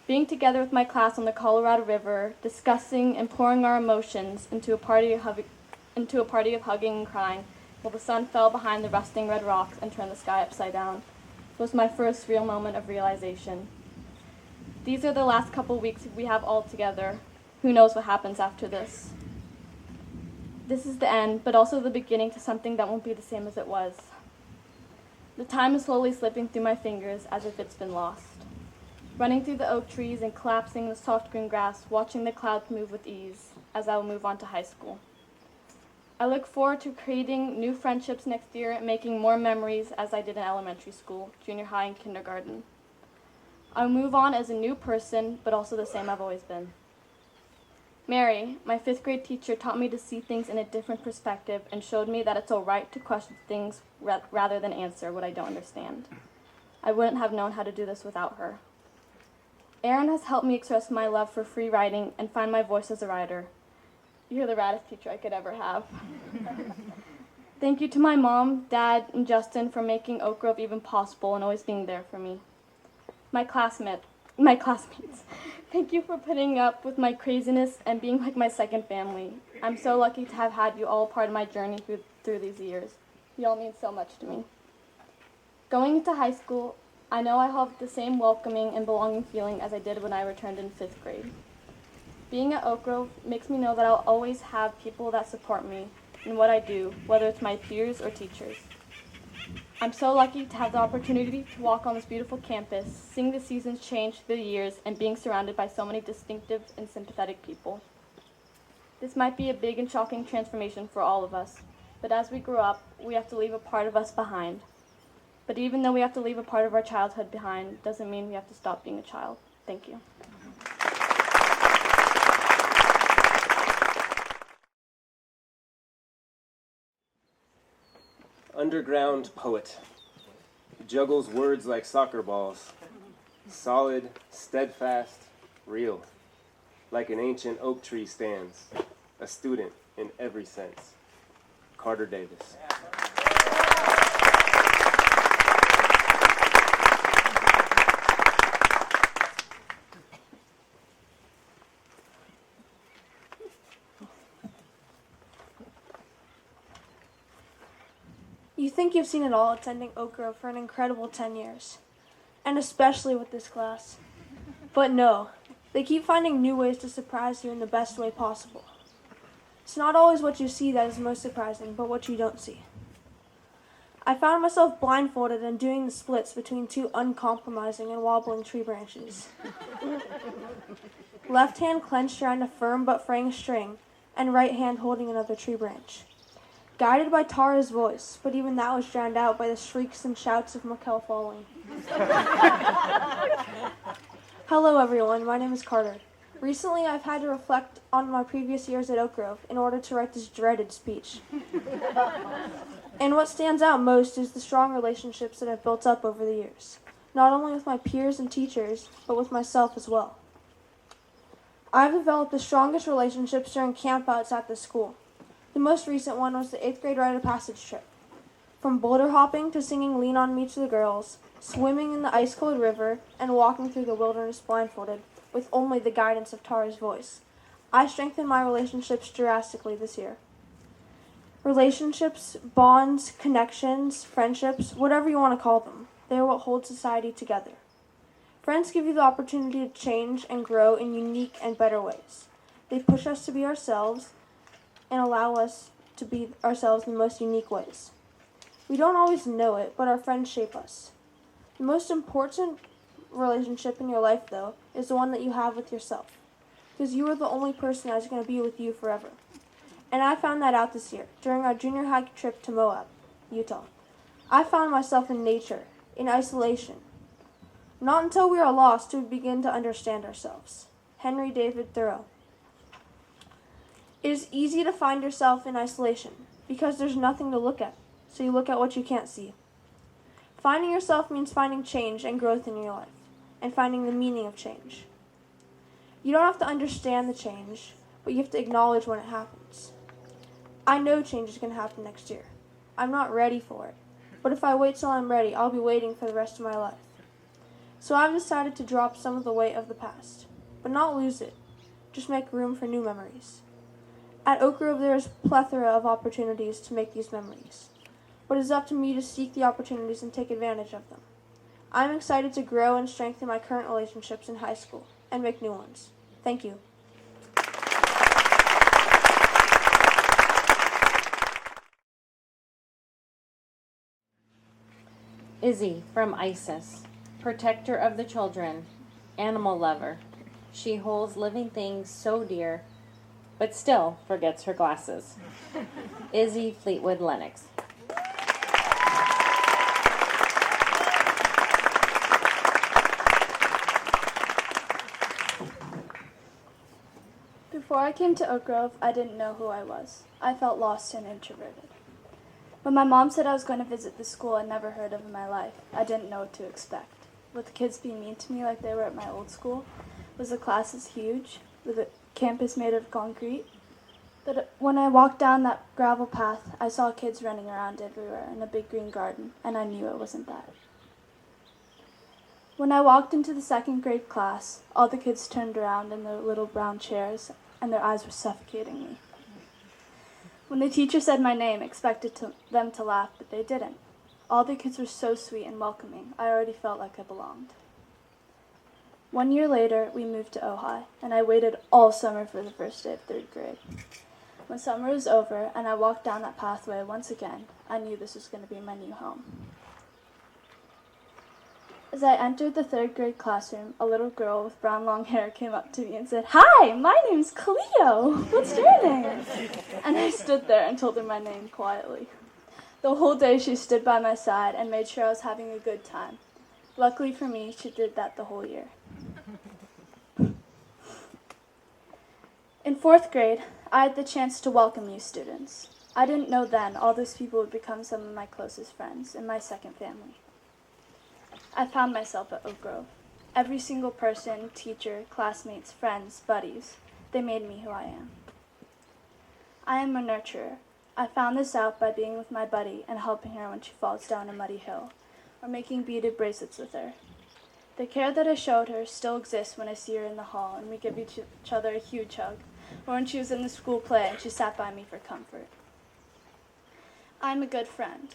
Speaker 5: Being together with my class on the Colorado River, discussing and pouring our emotions into a party of hugging and crying, while the sun fell behind the rusting red rocks and turned the sky upside down, was my first real moment of realization. These are the last couple weeks we have all together. Who knows what happens after this? This is the end, but also the beginning to something that won't be the same as it was. The time is slowly slipping through my fingers as if it's been lost. Running through the oak trees and collapsing the soft green grass, watching the clouds move with ease as I will move on to high school. I look forward to creating new friendships next year and making more memories as I did in elementary school, junior high, and kindergarten. I'll move on as a new person, but also the same I've always been. Mary, my 5th grade teacher, taught me to see things in a different perspective and showed me that it's all right to question things rather than answer what I don't understand. I wouldn't have known how to do this without her. Erin has helped me express my love for free writing and find my voice as a writer. You're the raddest teacher I could ever have. Thank you to my mom, dad, and Justin for making Oak Grove even possible and always being there for me. My classmates, thank you for putting up with my craziness and being like my second family. I'm so lucky to have had you all part of my journey through these years. You all mean so much to me. Going into high school, I know I have the same welcoming and belonging feeling as I did when I returned in 5th grade. Being at Oak Grove makes me know that I'll always have people that support me in what I do, whether it's my peers or teachers. I'm so lucky to have the opportunity to walk on this beautiful campus, seeing the seasons change through the years, and being surrounded by so many distinctive and sympathetic people. This might be a big and shocking transformation for all of us, but as we grow up, we have to leave a part of us behind. But even though we have to leave a part of our childhood behind, doesn't mean we have to stop being a child. Thank you.
Speaker 2: Underground poet. Juggles words like soccer balls. Solid, steadfast, real. Like an ancient oak tree stands. A student in every sense. Carter Davis.
Speaker 9: You think you've seen it all attending Oak Grove for an incredible 10 years, and especially with this class. But no, they keep finding new ways to surprise you in the best way possible. It's not always what you see that is most surprising, but what you don't see. I found myself blindfolded and doing the splits between two uncompromising and wobbling tree branches. Left hand clenched around a firm but fraying string, and right hand holding another tree branch. Guided by Tara's voice, but even that was drowned out by the shrieks and shouts of Mikkel falling. Hello everyone, my name is Carter. Recently I've had to reflect on my previous years at Oak Grove in order to write this dreaded speech. And what stands out most is the strong relationships that I've built up over the years, not only with my peers and teachers, but with myself as well. I've developed the strongest relationships during campouts at the school. The most recent one was the 8th grade rite of passage trip. From boulder hopping to singing Lean On Me to the girls, swimming in the ice-cold river, and walking through the wilderness blindfolded with only the guidance of Tara's voice, I strengthened my relationships drastically this year. Relationships, bonds, connections, friendships, whatever you want to call them, they are what hold society together. Friends give you the opportunity to change and grow in unique and better ways. They push us to be ourselves and allow us to be ourselves in the most unique ways. We don't always know it, but our friends shape us. The most important relationship in your life, though, is the one that you have with yourself, because you are the only person that's going to be with you forever. And I found that out this year, during our junior high trip to Moab, Utah. I found myself in nature, in isolation. Not until we are lost do we begin to understand ourselves. Henry David Thoreau. It is easy to find yourself in isolation, because there's nothing to look at, so you look at what you can't see. Finding yourself means finding change and growth in your life, and finding the meaning of change. You don't have to understand the change, but you have to acknowledge when it happens. I know change is going to happen next year. I'm not ready for it, but if I wait till I'm ready, I'll be waiting for the rest of my life. So I've decided to drop some of the weight of the past, but not lose it, just make room for new memories. At Oak Grove, there is a plethora of opportunities to make these memories, but it's up to me to seek the opportunities and take advantage of them. I'm excited to grow and strengthen my current relationships in high school and make new ones. Thank you.
Speaker 1: Izzy from ISIS, protector of the children, animal lover. She holds living things so dear, but still forgets her glasses. Izzy Fleetwood Lennox.
Speaker 5: Before I came to Oak Grove, I didn't know who I was. I felt lost and introverted. When my mom said I was going to visit the school I'd never heard of in my life, I didn't know what to expect. Would the kids be mean to me like they were at my old school? Was the classes huge? Was the campus made of concrete? But when I walked down that gravel path, I saw kids running around everywhere in a big green garden, and I knew it wasn't that. When I walked into the second grade class, all the kids turned around in their little brown chairs, and their eyes were suffocating me. When the teacher said my name, I expected them to laugh, but they didn't. All the kids were so sweet and welcoming, I already felt like I belonged. 1 year later, we moved to Ojai, and I waited all summer for the first day of third grade. When summer was over and I walked down that pathway once again, I knew this was going to be my new home. As I entered the third grade classroom, a little girl with brown long hair came up to me and said, "Hi, my name's Cleo. What's your name?" And I stood there and told her my name quietly. The whole day she stood by my side and made sure I was having a good time. Luckily for me, she did that the whole year. In fourth grade, I had the chance to welcome you students. I didn't know then all those people would become some of my closest friends and my second family. I found myself at Oak Grove. Every single person, teacher, classmates, friends, buddies, they made me who I am. I am a nurturer. I found this out by being with my buddy and helping her when she falls down a muddy hill, or making beaded bracelets with her. The care that I showed her still exists when I see her in the hall and we give each other a huge hug, or when she was in the school play and she sat by me for comfort. I'm a good friend.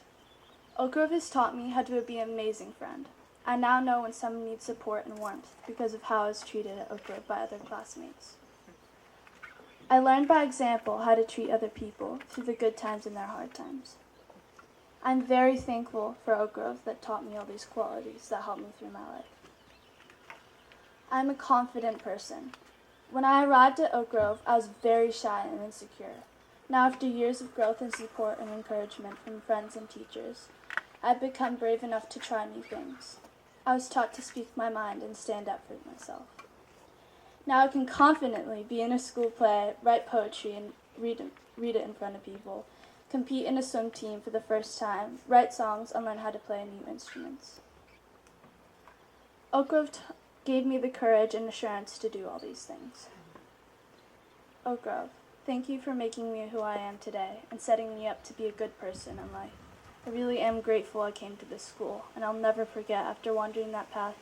Speaker 5: Oak Grove has taught me how to be an amazing friend. I now know when someone needs support and warmth because of how I was treated at Oak Grove by other classmates. I learned by example how to treat other people through the good times and their hard times. I'm very thankful for Oak Grove that taught me all these qualities that helped me through my life. I'm a confident person. When I arrived at Oak Grove, I was very shy and insecure. Now, after years of growth and support and encouragement from friends and teachers, I've become brave enough to try new things. I was taught to speak my mind and stand up for myself. Now I can confidently be in a school play, write poetry, and read it in front of people, compete in a swim team for the first time, write songs, and learn how to play new instruments. Oak Grove gave me the courage and assurance to do all these things. Oak Grove, thank you for making me who I am today and setting me up to be a good person in life. I really am grateful I came to this school, and I'll never forget after wandering that path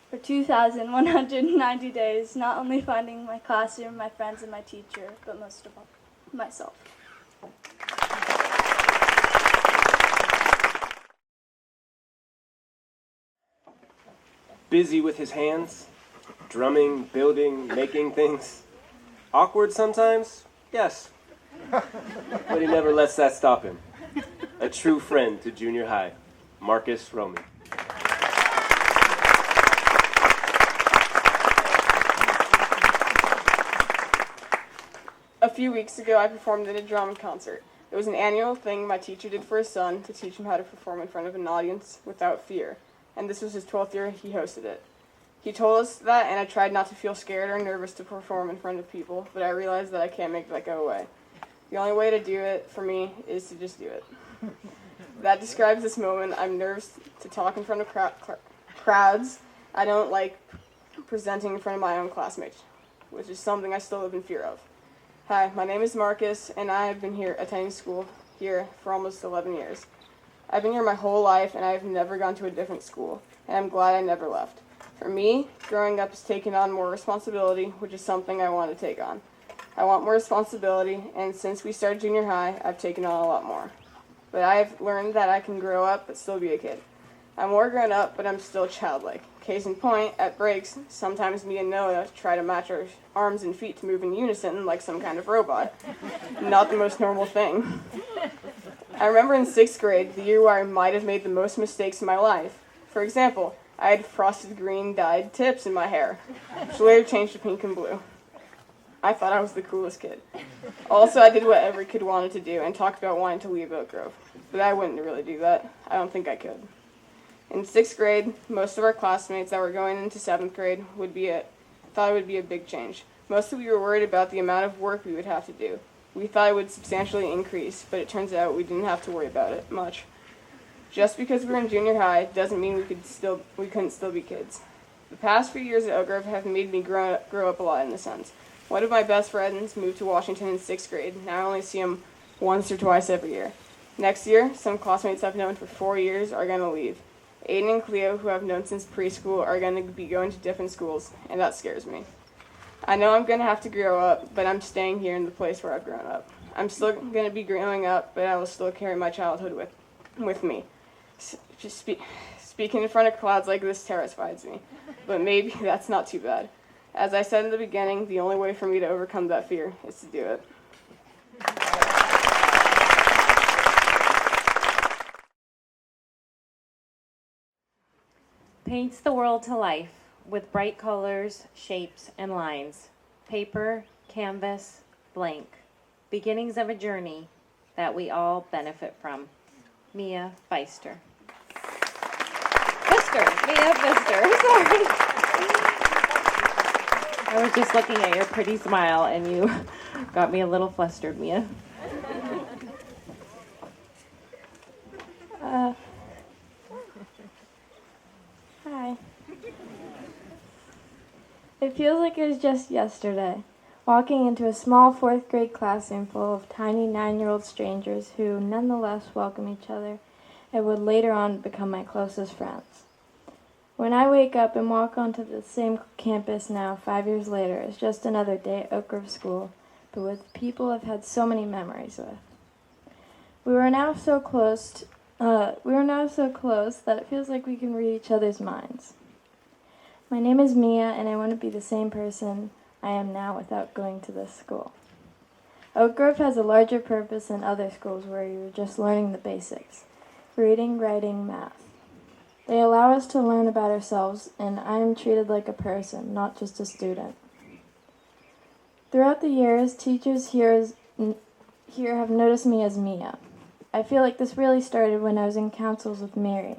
Speaker 5: for 2,190 days, not only finding my classroom, my friends, and my teacher, but most of all, myself.
Speaker 2: busy with his hands, drumming, building, making things. Awkward sometimes, yes, but he never lets that stop him. A true friend to junior high, Marcus Romy.
Speaker 10: A few weeks ago, I performed at a drama concert. It was an annual thing my teacher did for his son to teach him how to perform in front of an audience without fear, and this was his 12th year he hosted it. He told us that, and I tried not to feel scared or nervous to perform in front of people, but I realized that I can't make that go away. The only way to do it for me is to just do it. That describes this moment. I'm nervous to talk in front of crowds. I don't like presenting in front of my own classmates, which is something I still live in fear of. Hi, my name is Marcus, and I have been here attending school here for almost 11 years. I've been here my whole life, and I've never gone to a different school, and I'm glad I never left. For me, growing up is taking on more responsibility, which is something I want to take on. I want more responsibility, and since we started junior high, I've taken on a lot more. But I've learned that I can grow up but still be a kid. I'm more grown up, but I'm still childlike. Case in point, at breaks, sometimes me and Noah try to match our arms and feet to move in unison like some kind of robot. Not the most normal thing. I remember in 6th grade, the year where I might have made the most mistakes in my life. For example, I had frosted green dyed tips in my hair, which later changed to pink and blue. I thought I was the coolest kid. Also, I did what every kid wanted to do and talked about wanting to leave Oak Grove, but I wouldn't really do that. I don't think I could. In 6th grade, most of our classmates that were going into 7th grade thought it would be a big change. Mostly we were worried about the amount of work we would have to do. We thought it would substantially increase, but it turns out we didn't have to worry about it much. Just because we're in junior high doesn't mean we couldn't still be kids. The past few years at Oak Grove have made me grow up a lot in a sense. One of my best friends moved to Washington in 6th grade. Now I only see him once or twice every year. Next year, some classmates I've known for 4 years are going to leave. Aiden and Cleo, who I've known since preschool, are going to be going to different schools, and that scares me. I know I'm going to have to grow up, but I'm staying here in the place where I've grown up. I'm still going to be growing up, but I will still carry my childhood with me. Speaking in front of clouds like this terrifies me, but maybe that's not too bad. As I said in the beginning, the only way for me to overcome that fear is to do it.
Speaker 1: Paints the world to life with bright colors, shapes, and lines. Paper, canvas, blank. Beginnings of a journey that we all benefit from. Mia Feister. Mia Pfister, sorry. I was just looking at your pretty smile and you got me a little flustered, Mia.
Speaker 9: Hi. It feels like it was just yesterday, walking into a small 4th grade classroom full of tiny 9-year-old strangers who nonetheless welcome each other and would later on become my closest friends. When I wake up and walk onto the same campus now, 5 years later, it's just another day at Oak Grove School, but with people I've had so many memories with. We are now so close that it feels like we can read each other's minds. My name is Mia, and I wouldn't be the same person I am now without going to this school. Oak Grove has a larger purpose than other schools where you're just learning the basics: reading, writing, math. They allow us to learn about ourselves, and I am treated like a person, not just a student. Throughout the years, teachers here have noticed me as Mia. I feel like this really started when I was in councils with Mary,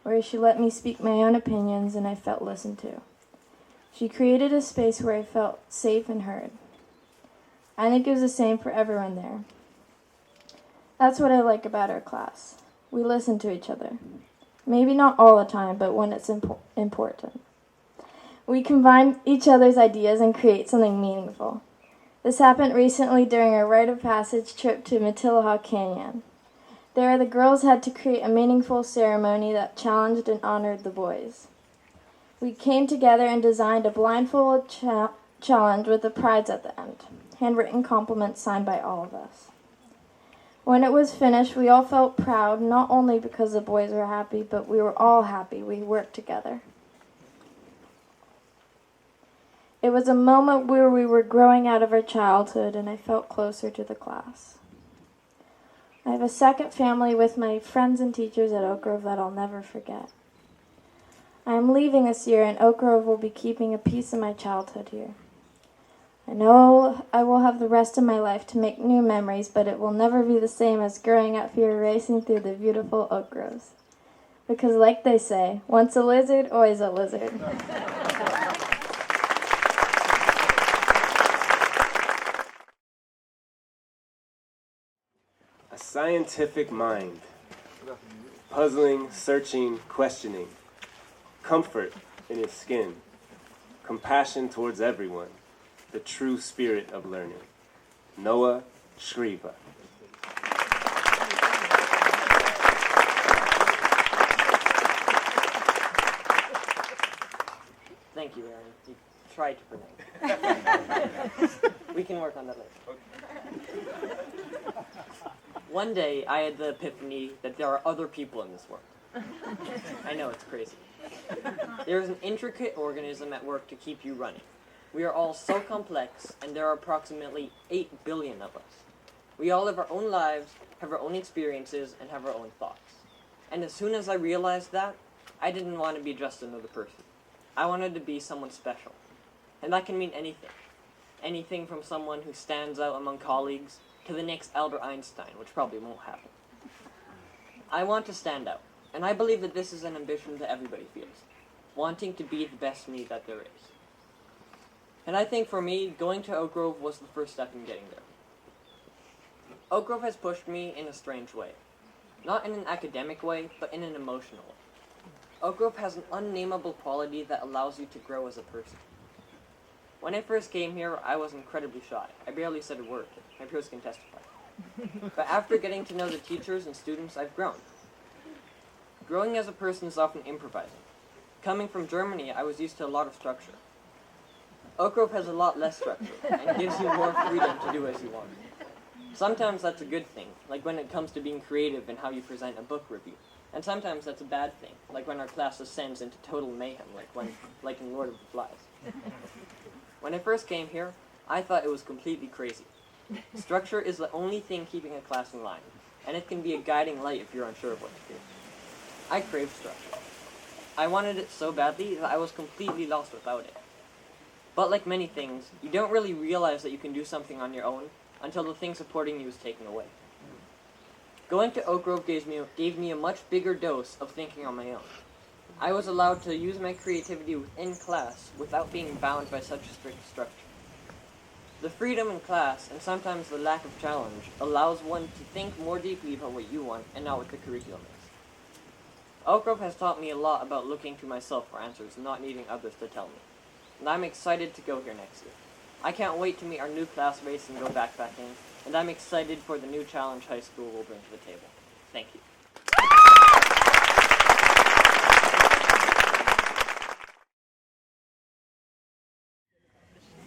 Speaker 9: where she let me speak my own opinions and I felt listened to. She created a space where I felt safe and heard. I think it was the same for everyone there. That's what I like about our class. We listen to each other. Maybe not all the time, but when it's important. We combine each other's ideas and create something meaningful. This happened recently during our rite of passage trip to Matilahaw Canyon. There, the girls had to create a meaningful ceremony that challenged and honored the boys. We came together and designed a blindfold challenge with a prize at the end, handwritten compliments signed by all of us. When it was finished, we all felt proud, not only because the boys were happy, but we were all happy we worked together. It was a moment where we were growing out of our childhood and I felt closer to the class. I have a second family with my friends and teachers at Oak Grove that I'll never forget. I am leaving this year and Oak Grove will be keeping a piece of my childhood here. I know I will have the rest of my life to make new memories, but it will never be the same as growing up here racing through the beautiful Oak Groves. Because like they say, once a lizard, always a lizard.
Speaker 2: A scientific mind. Puzzling, searching, questioning. Comfort in his skin. Compassion towards everyone. The true spirit of learning. Noah Shriva.
Speaker 11: Thank you, Aaron. You tried to pronounce it. We can work on that later. One day, I had the epiphany that there are other people in this world. I know, it's crazy. There is an intricate organism at work to keep you running. We are all so complex, and there are approximately 8 billion of us. We all live our own lives, have our own experiences, and have our own thoughts. And as soon as I realized that, I didn't want to be just another person. I wanted to be someone special. And that can mean anything. Anything from someone who stands out among colleagues to the next Albert Einstein, which probably won't happen. I want to stand out, and I believe that this is an ambition that everybody feels, wanting to be the best me that there is. And I think for me, going to Oak Grove was the first step in getting there. Oak Grove has pushed me in a strange way. Not in an academic way, but in an emotional way. Oak Grove has an unnameable quality that allows you to grow as a person. When I first came here, I was incredibly shy. I barely said a word. My peers can testify. But after getting to know the teachers and students, I've grown. Growing as a person is often improvising. Coming from Germany, I was used to a lot of structure. Oak Grove has a lot less structure, and gives you more freedom to do as you want. Sometimes that's a good thing, like when it comes to being creative in how you present a book review. And sometimes that's a bad thing, like when our class ascends into total mayhem, like in Lord of the Flies. When I first came here, I thought it was completely crazy. Structure is the only thing keeping a class in line, and it can be a guiding light if you're unsure of what to do. I craved structure. I wanted it so badly that I was completely lost without it. But like many things, you don't really realize that you can do something on your own until the thing supporting you is taken away. Going to Oak Grove gave me a much bigger dose of thinking on my own. I was allowed to use my creativity within class without being bound by such a strict structure. The freedom in class, and sometimes the lack of challenge, allows one to think more deeply about what you want and not what the curriculum is. Oak Grove has taught me a lot about looking to myself for answers and not needing others to tell me. And I'm excited to go here next year. I can't wait to meet our new classmates and go backpacking, and I'm excited for the new challenge high school will bring to the table. Thank you.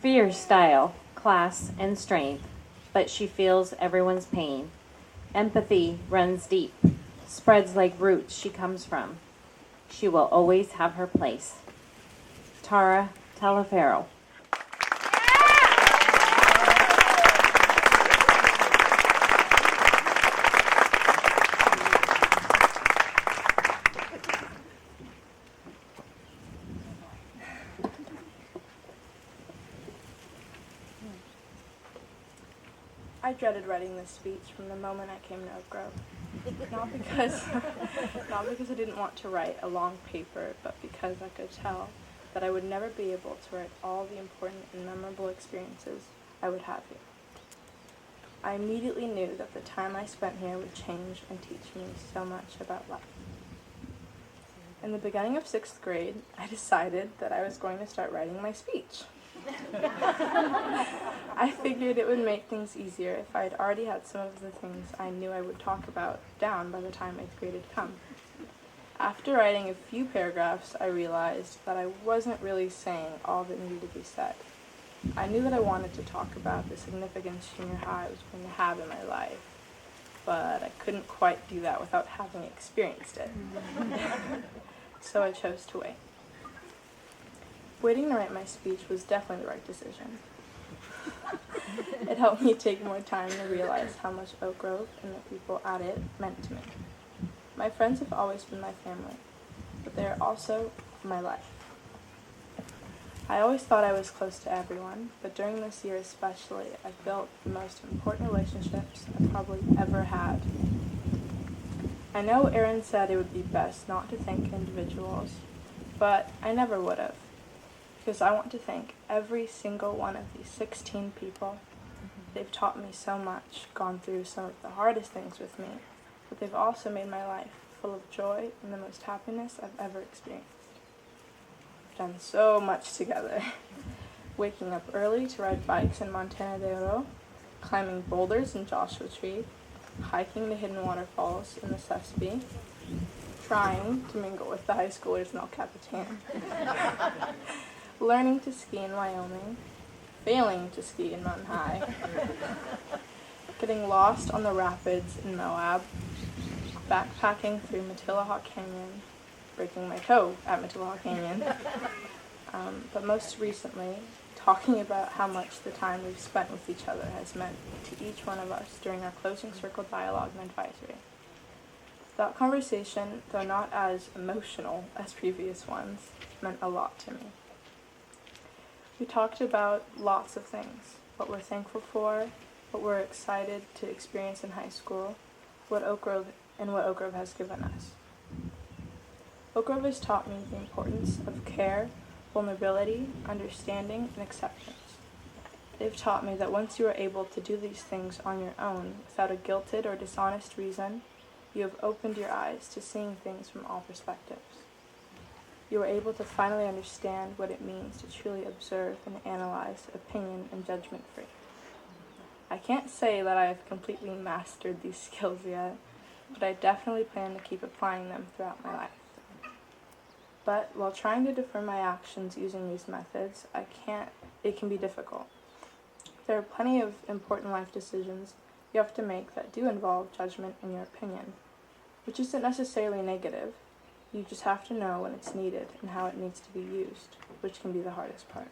Speaker 1: Fierce style, class, and strength, but she feels everyone's pain. Empathy runs deep, spreads like roots she comes from. She will always have her place. Tara Talaferro.
Speaker 8: I dreaded writing this speech from the moment I came to Oak Grove. Not because I didn't want to write a long paper, but because I could tell that I would never be able to write all the important and memorable experiences I would have here. I immediately knew that the time I spent here would change and teach me so much about life. In the beginning of 6th grade, I decided that I was going to start writing my speech. I figured it would make things easier if I had already had some of the things I knew I would talk about down by the time 8th grade had come. After writing a few paragraphs, I realized that I wasn't really saying all that needed to be said. I knew that I wanted to talk about the significance junior high was going to have in my life, but I couldn't quite do that without having experienced it. So I chose to wait.
Speaker 5: Waiting to write my speech was definitely the right decision. It helped me take more time to realize how much Oak Grove and the people at it meant to me. My friends have always been my family, but they are also my life. I always thought I was close to everyone, but during this year especially, I've built the most important relationships I've probably ever had. I know Aaron said it would be best not to thank individuals, but I never would have, because I want to thank every single one of these 16 people. They've taught me so much, gone through some of the hardest things with me, but they've also made my life full of joy and the most happiness I've ever experienced. We've done so much together. Waking up early to ride bikes in Montana de Oro, climbing boulders in Joshua Tree, hiking the hidden waterfalls in the Sespe, trying to mingle with the high schoolers in El Capitan, learning to ski in Wyoming, failing to ski in Mountain High, getting lost on the rapids in Moab, backpacking through Matillahawk Canyon, breaking my toe at Matillahawk Canyon, but most recently, talking about how much the time we've spent with each other has meant to each one of us during our closing circle dialogue and advisory. That conversation, though not as emotional as previous ones, meant a lot to me. We talked about lots of things, what we're thankful for, what we're excited to experience in high school, what Oak Grove has given us. Oak Grove has taught me the importance of care, vulnerability, understanding, and acceptance. They've taught me that once you are able to do these things on your own without a guilted or dishonest reason, you have opened your eyes to seeing things from all perspectives. You are able to finally understand what it means to truly observe and analyze opinion and judgment-free. I can't say that I have completely mastered these skills yet, but I definitely plan to keep applying them throughout my life. But while trying to defer my actions using these methods, it can be difficult. There are plenty of important life decisions you have to make that do involve judgment and your opinion, which isn't necessarily negative. You just have to know when it's needed and how it needs to be used, which can be the hardest part.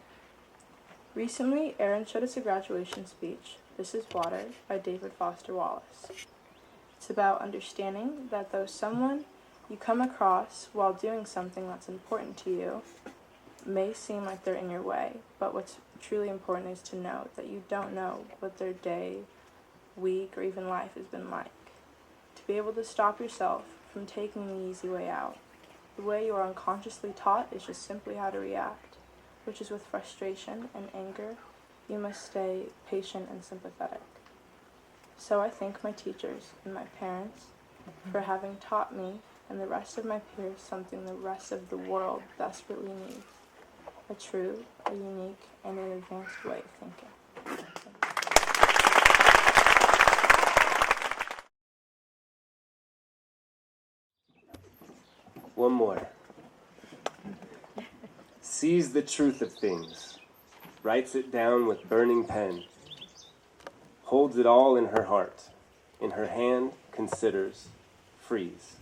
Speaker 5: Recently, Aaron showed us a graduation speech, This is Water, by David Foster Wallace. It's about understanding that though someone you come across while doing something that's important to you may seem like they're in your way, but what's truly important is to know that you don't know what their day, week, or even life has been like. To be able to stop yourself from taking the easy way out. The way you are unconsciously taught is just simply how to react, which is with frustration and anger, you must stay patient and sympathetic. So I thank my teachers and my parents for having taught me and the rest of my peers something the rest of the world desperately needs. A true, a unique, and an advanced way of thinking.
Speaker 2: One more. Sees the truth of things, writes it down with burning pen, holds it all in her heart, in her hand considers, frees,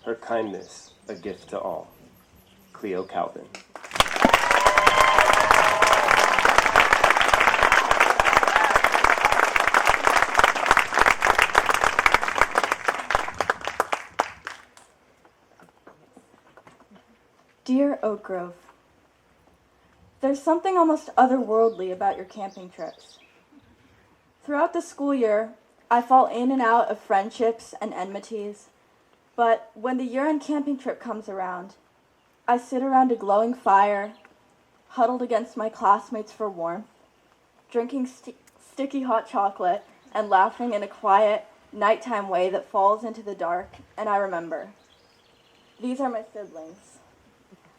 Speaker 2: her kindness a gift to all. Cleo Calvin.
Speaker 9: Dear Oak Grove, there's something almost otherworldly about your camping trips. Throughout the school year, I fall in and out of friendships and enmities, but when the year-end camping trip comes around, I sit around a glowing fire, huddled against my classmates for warmth, drinking sticky hot chocolate and laughing in a quiet, nighttime way that falls into the dark, and I remember. These are my siblings.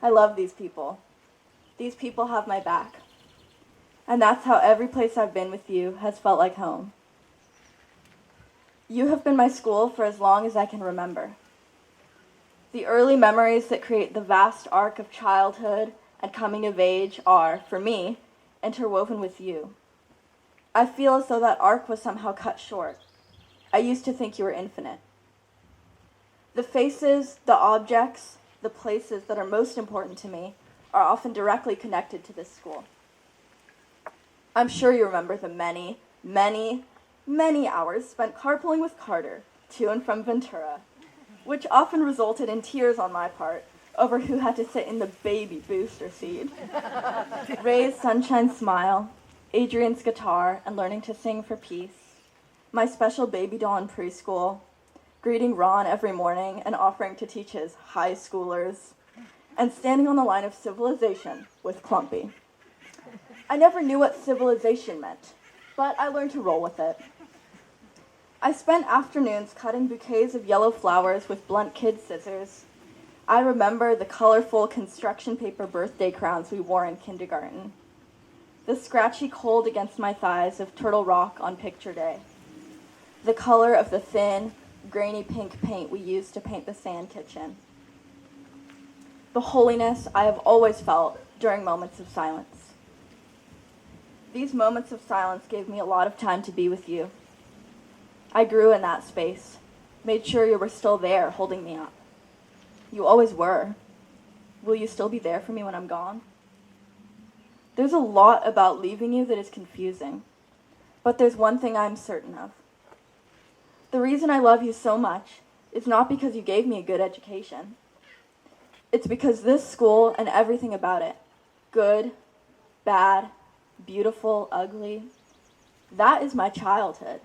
Speaker 9: I love these people. These people have my back. And that's how every place I've been with you has felt like home. You have been my school for as long as I can remember. The early memories that create the vast arc of childhood and coming of age are, for me, interwoven with you. I feel as though that arc was somehow cut short. I used to think you were infinite. The faces, the objects, the places that are most important to me are often directly connected to this school. I'm sure you remember the many, many, many hours spent carpooling with Carter to and from Ventura, which often resulted in tears on my part over who had to sit in the baby booster seat. Ray's sunshine smile, Adrian's guitar, and learning to sing for peace. My special baby doll in preschool, greeting Ron every morning and offering to teach his high schoolers, and standing on the line of civilization with Clumpy. I never knew what civilization meant, but I learned to roll with it. I spent afternoons cutting bouquets of yellow flowers with blunt kid scissors. I remember the colorful construction paper birthday crowns we wore in kindergarten. The scratchy cold against my thighs of Turtle Rock on picture day. The color of the thin, grainy pink paint we used to paint the sand kitchen. The holiness I have always felt during moments of silence. These moments of silence gave me a lot of time to be with you. I grew in that space, made sure you were still there holding me up. You always were. Will you still be there for me when I'm gone? There's a lot about leaving you that is confusing, but there's one thing I'm certain of. The reason I love you so much is not because you gave me a good education. It's because this school and everything about it, good, bad, beautiful, ugly, that is my childhood.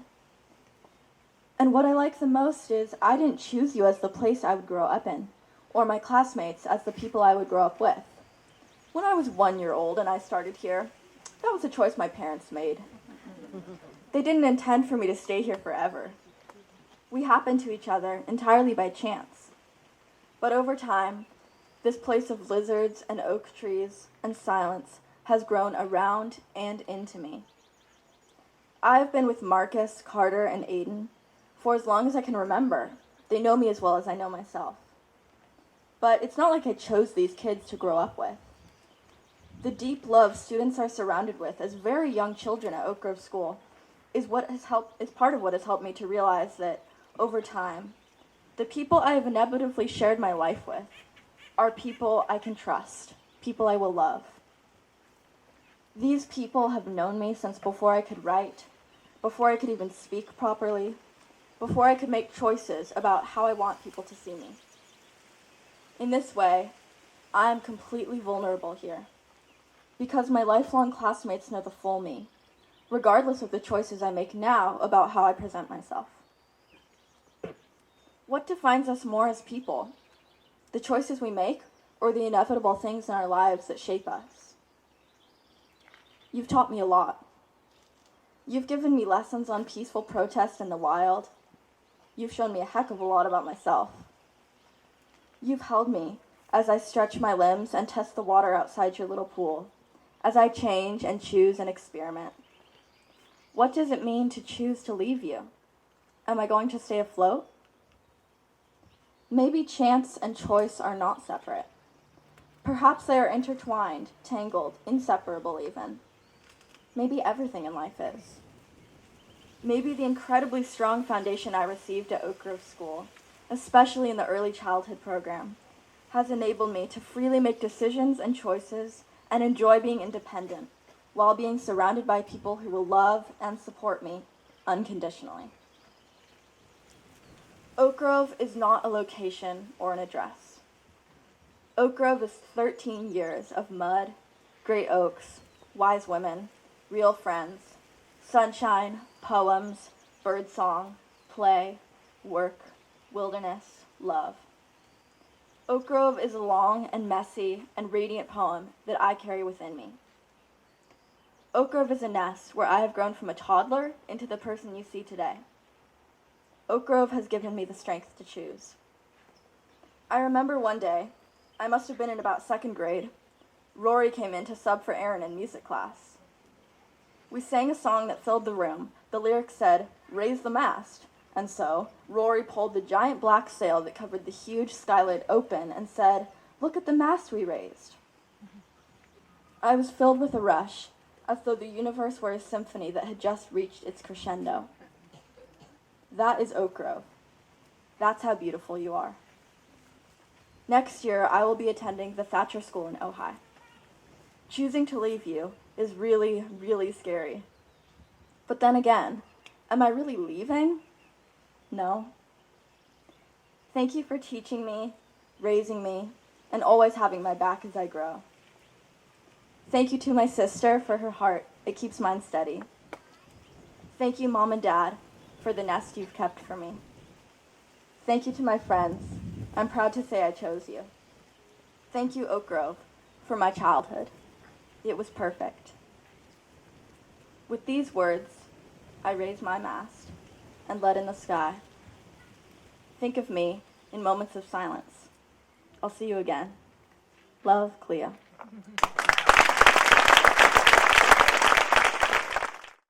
Speaker 9: And what I like the most is I didn't choose you as the place I would grow up in, or my classmates as the people I would grow up with. When I was 1 year old and I started here, that was a choice my parents made. They didn't intend for me to stay here forever. We happened to each other entirely by chance. But over time, this place of lizards and oak trees and silence has grown around and into me. I've been with Marcus, Carter, and Aiden for as long as I can remember. They know me as well as I know myself. But it's not like I chose these kids to grow up with. The deep love students are surrounded with as very young children at Oak Grove School is part of what has helped me to realize that over time, the people I have inevitably shared my life with are people I can trust, people I will love. These people have known me since before I could write, before I could even speak properly, before I could make choices about how I want people to see me. In this way, I am completely vulnerable here, because my lifelong classmates know the full me, regardless of the choices I make now about how I present myself. What defines us more as people? The choices we make, or the inevitable things in our lives that shape us? You've taught me a lot. You've given me lessons on peaceful protest in the wild. You've shown me a heck of a lot about myself. You've held me as I stretch my limbs and test the water outside your little pool, as I change and choose and experiment. What does it mean to choose to leave you? Am I going to stay afloat? Maybe chance and choice are not separate. Perhaps they are intertwined, tangled, inseparable even. Maybe everything in life is. Maybe the incredibly strong foundation I received at Oak Grove School, especially in the early childhood program, has enabled me to freely make decisions and choices and enjoy being independent while being surrounded by people who will love and support me unconditionally. Oak Grove is not a location or an address. Oak Grove is 13 years of mud, great oaks, wise women, real friends, sunshine, poems, birdsong, play, work, wilderness, love. Oak Grove is a long and messy and radiant poem that I carry within me. Oak Grove is a nest where I have grown from a toddler into the person you see today. Oak Grove has given me the strength to choose. I remember one day, I must have been in about second grade, Rory came in to sub for Aaron in music class. We sang a song that filled the room. The lyrics said, "Raise the mast." And so, Rory pulled the giant black sail that covered the huge skylight open and said, "Look at the mast we raised." I was filled with a rush, as though the universe were a symphony that had just reached its crescendo. That is Oak Grove. That's how beautiful you are. Next year, I will be attending the Thatcher School in Ojai.
Speaker 5: Choosing to leave you is really, really scary. But then again, am I really leaving? No. Thank you for teaching me, raising me, and always having my back as I grow. Thank you to my sister for her heart. It keeps mine steady. Thank you, Mom and Dad, for the nest you've kept for me. Thank you to my friends. I'm proud to say I chose you. Thank you, Oak Grove, for my childhood. It was perfect. With these words, I raise my mast and let in the sky. Think of me in moments of silence. I'll see you again. Love, Clea.